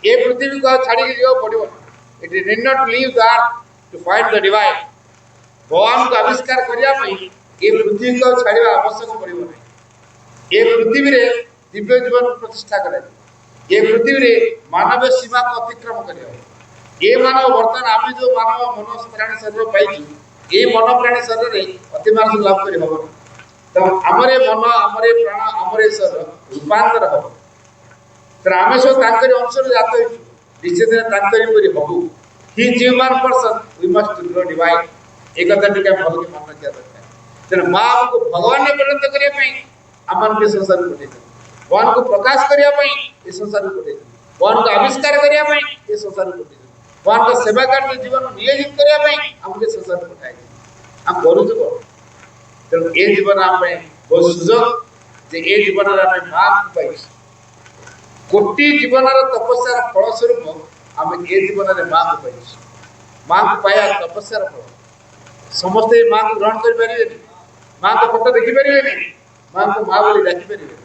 ଏ ପୃଥିବୀକୁ ଆଉ ଛାଡ଼ିକି ଯିବାକୁ ପଡ଼ିବ ନା। It did not leave the earth to find the divine. ଭଗବାନଙ୍କୁ ଆବିଷ୍କାର କରିବା ପାଇଁ ଏ ପୃଥିବୀକୁ ଆଉ ଛାଡ଼ିବା ଆବଶ୍ୟକ ପଡ଼ିବ ନାହିଁ। ଏ ପୃଥିବୀରେ ଦିବ୍ୟ ଜୀବନ ପ୍ରତିଷ୍ଠା କରାଯିବ। ଏ ପୃଥିବୀରେ ମାନବ ସୀମାକୁ ଅତିକ୍ରମ କରିହେବ। ଏ ମାନବ ବର୍ତ୍ତମାନ ଆମେ ଯୋଉ ମାନବ ମନ ପ୍ରାଣୀ ଶରୀର ପାଇଛୁ, ଏ ମନ ପ୍ରାଣୀ ଶରୀରରେ ଅତିମାନସ ଲାଭ କରି ହବନି। ତେଣୁ ଆମର ଏ ମନ, ଆମର ଏ ପ୍ରାଣ, ଆମର ଏ ଶରୀର ରୂପାନ୍ତର ହବ। ତେଣୁ ଆମେ ସବୁ ତାଙ୍କରି ଅଂଶରେ ଜାତ ହେଇଛୁ, ନିଶ୍ଚିତ ତାଙ୍କରି ପରି ହବୁ। He human person we must grow divine. এই কথা টিকে ভালকে মনে রাখিয়া দরকার। তেଣୁ ମା ଆମକୁ ଭଗବାନରେ ପରିଣତ କରିବା ପାଇଁ ଆମମାନଙ୍କୁ ଏ ସଂସାରକୁ ପଠେଇଛନ୍ତି, ଭଗବାନଙ୍କୁ ପ୍ରକାଶ କରିବା ପାଇଁ ଏ ସଂସାରକୁ ପଠେଇଛନ୍ତି, ଭଗବାନଙ୍କୁ ଆବିଷ୍କାର କରିବା ପାଇଁ ଏ ସଂସାରକୁ ପଠେଇଛନ୍ତି, ଭଗବାନଙ୍କ ସେବା କାର୍ଯ୍ୟ ଜୀବନ ନିୟୋଜିତ କରିବା ପାଇଁ ଆମକୁ ଏ ସଂସାରକୁ ପଠାଇଛନ୍ତି। ଆମେ କରୁଛୁ କ'ଣ? ତେଣୁ ଏ ଜୀବନ ଆମ ପାଇଁ ବହୁତ ସୁଯୋଗ ଯେ ଏ ଜୀବନରେ ଆମେ ମାଙ୍କୁ ପାଇଛୁ। କୋଟି ଜୀବନର ତପସ୍ୟାର ଫଳ ସ୍ୱରୂପ ଆମେ ଏ ଜୀବନରେ ମାଙ୍କୁ ପାଇଛୁ। ମାଙ୍କୁ ପାଇବା ତପସ୍ୟାର ଫଳ। ସମସ୍ତେ ମାଙ୍କୁ ଗ୍ରହଣ କରିପାରିବେନି, ମାଙ୍କ ଫଟୋ ଦେଖିପାରିବେନି, ମାଙ୍କୁ ମା ବୋଲି ଡାକିପାରିବେନି।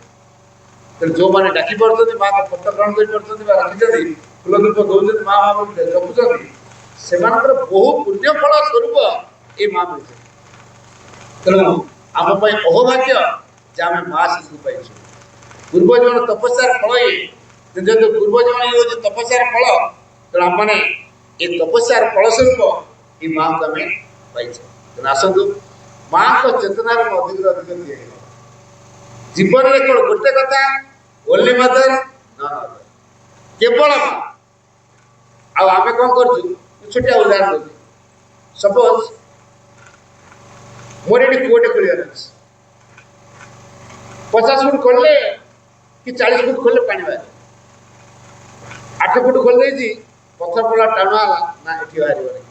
ତେଣୁ ଯୋଉମାନେ ଡାକି ପାରୁଛନ୍ତି, ମାଙ୍କ ଫଟୋ ଗ୍ରହଣ କରିପାରୁଛନ୍ତି ବା ରଖିଛନ୍ତି, ଫୁଲ ଧୂପ ଦଉଛନ୍ତି, ମା ମା ବୋଲି ଜପୁଛନ୍ତି, ସେମାନଙ୍କର ବହୁ ପୁଣ୍ୟ ଫଳ ସ୍ୱରୂପ ଏ ମା ମିଳିଛନ୍ତି। ତେଣୁ ଆମ ପାଇଁ ଅହୋଭାଗ୍ୟ ଯେ ଆମେ ମା ଶିଶୁ ପାଇଛୁ। ପୂର୍ବ ଜୀବନ ତପସ୍ୟାର ଫଳ ଇଏ। ଯେହେତୁ ପୂର୍ବ ଜୀବନ ଇଏ ହେଉଛି ତପସ୍ୟାର ଫଳ, ତେଣୁ ଆମମାନେ ଏ ତପସ୍ୟାର ଫଳ ସ୍ୱରୂପ ଏ ମାଆକୁ ଆମେ ପାଇଛେ। ତେଣୁ ଆସନ୍ତୁ ମାଆଙ୍କ ଚେତନାରେ ଅଧିକରୁ ଅଧିକ ତିଆରି ହେବ। ଜୀବନରେ କେବଳ ଗୋଟେ କଥା, ଓନ୍ଲି ମଦର ନନ୍ ଅଦର, କେବଳ ମା। ଆଉ ଆମେ କ'ଣ କରୁଛୁ? ଛୋଟିଆ ଉଦାହରଣ ଦେଉଛି। ସପୋଜ ମୋର ଏଠି କୂଅଟେ ଖୋଳିବାର ଅଛି, 50 ଫୁଟ ଖୋଳିଲେ କି 40 ଫୁଟ ଖୋଳିଲେ ପାଣି ବାହାରିବ। 8 ଫୁଟ ଖୋଳି ଦେଇଛି, ପଥର ପଡିଲା ଟାଣୁଆ ହେଲା, ନା ଏଠି ବାହାରିବନି।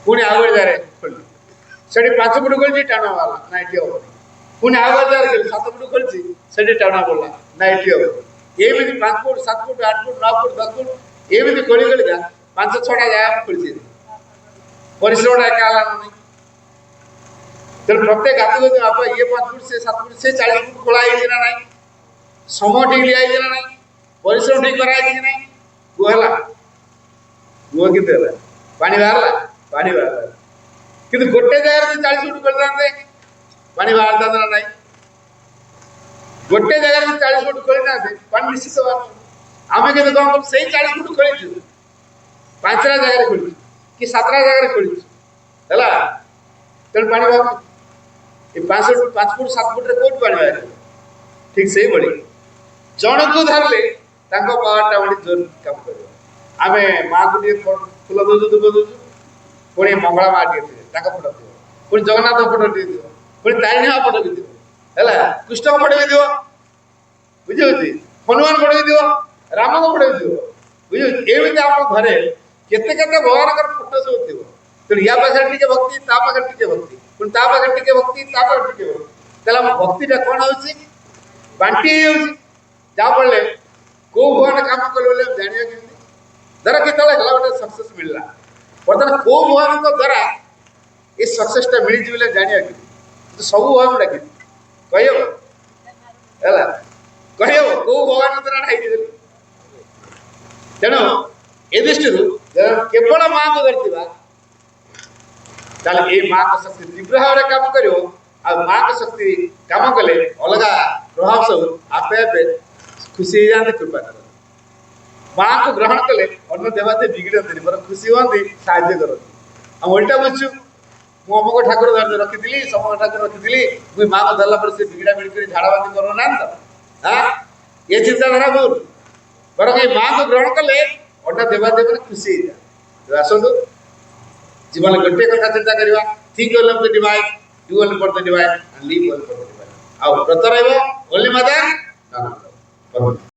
ପୁଣି ଆଉ ଗୋଟେ ଜାଗାରେ ଖୋଳିଲି, ସେଠି 5 ଫୁଟ ଖୋଳିଛି, ଟାଣୁଆ ବାହାରିଲା, ନା ଏଠି ହବନି। ପୁଣି ଆଉ ଗୋଟେ ଜାଗାରେ ଖୋଳିଲି, 7 ଫୁଟ ଖୋଳିଛି, ସେଠି ଟାଣୁଆ ପଡିଲା, ନା ଏଠି ହବନି। ଏମିତି 5 foot 7 foot 8 foot 9 foot 10 foot ଏମିତି ଖୋଳି ଖୋଳିକା 5-6ଟା ଜାଗା ଖୋଳିଛି। ପରିଶ୍ରମଟା ଏକା ହେଲା ନା ନାହିଁ? ତେଣୁ ପ୍ରତ୍ୟେକ ଗାତ ଗତି ବାପା ଇଏ 5 ଫୁଟ, ସେ 7 ଫୁଟ, ସେ 40 ଫୁଟ ଖୋଳା ହେଇଛି ନା ନାହିଁ? ସମୟ ଠିକ ଦିଆଯାଇଛି ନା ନାହିଁ? ପରିଶ୍ରମ ଠିକ କରାଯାଇଛି କି ନାହିଁ? କୂଅ ହେଲା, କୂଅ କିନ୍ତୁ ହେଲା, ପାଣି ବାହାରିଲା, ପାଣି ବାହାରିଲା। କିନ୍ତୁ ଗୋଟେ ଜାଗାରେ ଯଦି 40 ଫୁଟ ଖୋଳିଥାନ୍ତେ ପାଣି ବାହାରିଥାନ୍ତେ ନା ନାହିଁ? ଗୋଟେ ଜାଗାରେ ଯଦି 40 ଫୁଟ ଖୋଳିଥାନ୍ତେ ପାଣି ନିଶ୍ଚିତ ବାହାରିଥାନ୍ତା। ଆମେ କିନ୍ତୁ କ'ଣ କରୁ? ସେଇ 40 ଫୁଟ ଖୋଳିଛୁ, 5ଟା ଜାଗାରେ ଖୋଳିଛୁ କି 7ଟା ଜାଗାରେ ଖୋଳିଛୁ, ହେଲା, ତେଣୁ ପାଣି ବାହାରୁଛି। ଏ 5 ଫୁଟ 7 ଫୁଟରେ କୋଉଠି ପାଣି ବାହାରିବ? ଠିକ ସେଇଭଳି ଜଣକୁ ଧରିଲେ ତାଙ୍କ ପାୱାରଟା ବଢି ଜୋର କାମ କରିବ। ଆମେ ମାଆକୁ ଟିକେ ଫୁଲ ଦଉଛୁ, ଦୁବ ଦଉଛୁ, ପୁଣି ମଙ୍ଗଳା ମା ଟିକେ ଥିବେ, ତାଙ୍କ ଫଟୋ ଥିବ, ପୁଣି ଜଗନ୍ନାଥ ଫଟୋ ଟିକେ ଥିବ, ପୁଣି ତାରିଣୀ ମା ଫଟୋ ବି ଥିବ, ହେଲା, କୃଷ୍ଣଙ୍କ ଫଟୋ ବି ଥିବ, ବୁଝିହଉଛି, ହନୁମାନ ଫଟୋ ବି ଥିବ, ରାମଙ୍କ ଫଟୋ ବି ଥିବ, ବୁଝିହଉଛି। ଏମିତି ଆମ ଘରେ କେତେ କେତେ ଭଗବାନଙ୍କର ଫଟୋ ସବୁ ଥିବ। ତେଣୁ ୟା ପାଖରେ ଟିକେ ଭକ୍ତି, ତା ପାଖରେ ଟିକେ ଭକ୍ତି, ପୁଣି ତା ପାଖରେ ଟିକେ ଭକ୍ତି, ତା ପାଖରେ ଟିକେ ଭକ୍ତି। ତାହେଲେ ଆମ ଭକ୍ତିଟା କ'ଣ ହଉଛି? ବାଣ୍ଟି ହେଇଯାଉଛି। ଯାହାଫଳରେ କୋଉ ଭଗବାନ କାମ କଲେ ବୋଲି ଆମେ ଜାଣିବା କେମିତି? ଧର କେତେବେଳେ ହେଲା ଗୋଟେ ସକ୍ସେସ୍ ମିଳିଲା, ବର୍ତ୍ତମାନ କୋଉ ଭଗବାନଙ୍କ ଦ୍ୱାରା ଏ ସକ୍ସେସଟା ମିଳିଛି ବୋଲି ଜାଣିବା କେମିତି? ସବୁ ଭଗବାନ ଡାକିଛି, କହିହବ? ହେଲା, କହିହବ କୋଉ ଭଗବାନ ଦ୍ୱାରା ହେଇଛି ବୋଲି? ତେଣୁ ଏ ଦୃଷ୍ଟିରୁ କେବଳ ମାଆକୁ ଧରିଥିବା, ତାହେଲେ ଏଇ ମାଆଙ୍କ ଶକ୍ତି ତୀବ୍ର ଭାବରେ କାମ କରିବ। ଆଉ ମାଆଙ୍କ ଶକ୍ତି କାମ କଲେ ଅଲଗା ପ୍ରଭାବ ସବୁ ଆପେ ଆପେ ଖୁସି ହେଇଯାଆନ୍ତି, କୃପା କରନ୍ତି। ମାଆକୁ ଗ୍ରହଣ କଲେ ଅନ୍ୟ ଦେବତା ବିଗିଡ଼ନ୍ତିନି, ବରଂ ଖୁସି ହୁଅନ୍ତି, ସାହାଯ୍ୟ କରନ୍ତି। ଆଉ ଓଲଟା ବୁଝୁଛୁ, ମୁଁ ଅମୁକ ଠାକୁର ରଖିଥିଲି, ସମକ ଠାକୁର ରଖିଥିଲି, ମୁଁ ମାଆକୁ ଧରିଲା ପରେ ସେ ବିଗିଡ଼ା ବିଡ଼ି କରି ଝାଡ଼ାବାନ୍ତି କରୁନାହାନ୍ତି ତ? ଏ ଚିନ୍ତାଧାରା ଭୁଲ। ବରଂ ଏଇ ମାଆକୁ ଗ୍ରହଣ କଲେ ଅନ୍ୟ ଦେବାଦେବୀମାନେ ଖୁସି ହେଇଯାଆନ୍ତି। ଆସନ୍ତୁ ଜୀବନ ଗୋଟିଏ କଥା ଚିନ୍ତା କରିବା, think well of the divine, do well for the divine and live well for the divine। ଆଉ ବ୍ରତ ରହିବ, only mother, none other।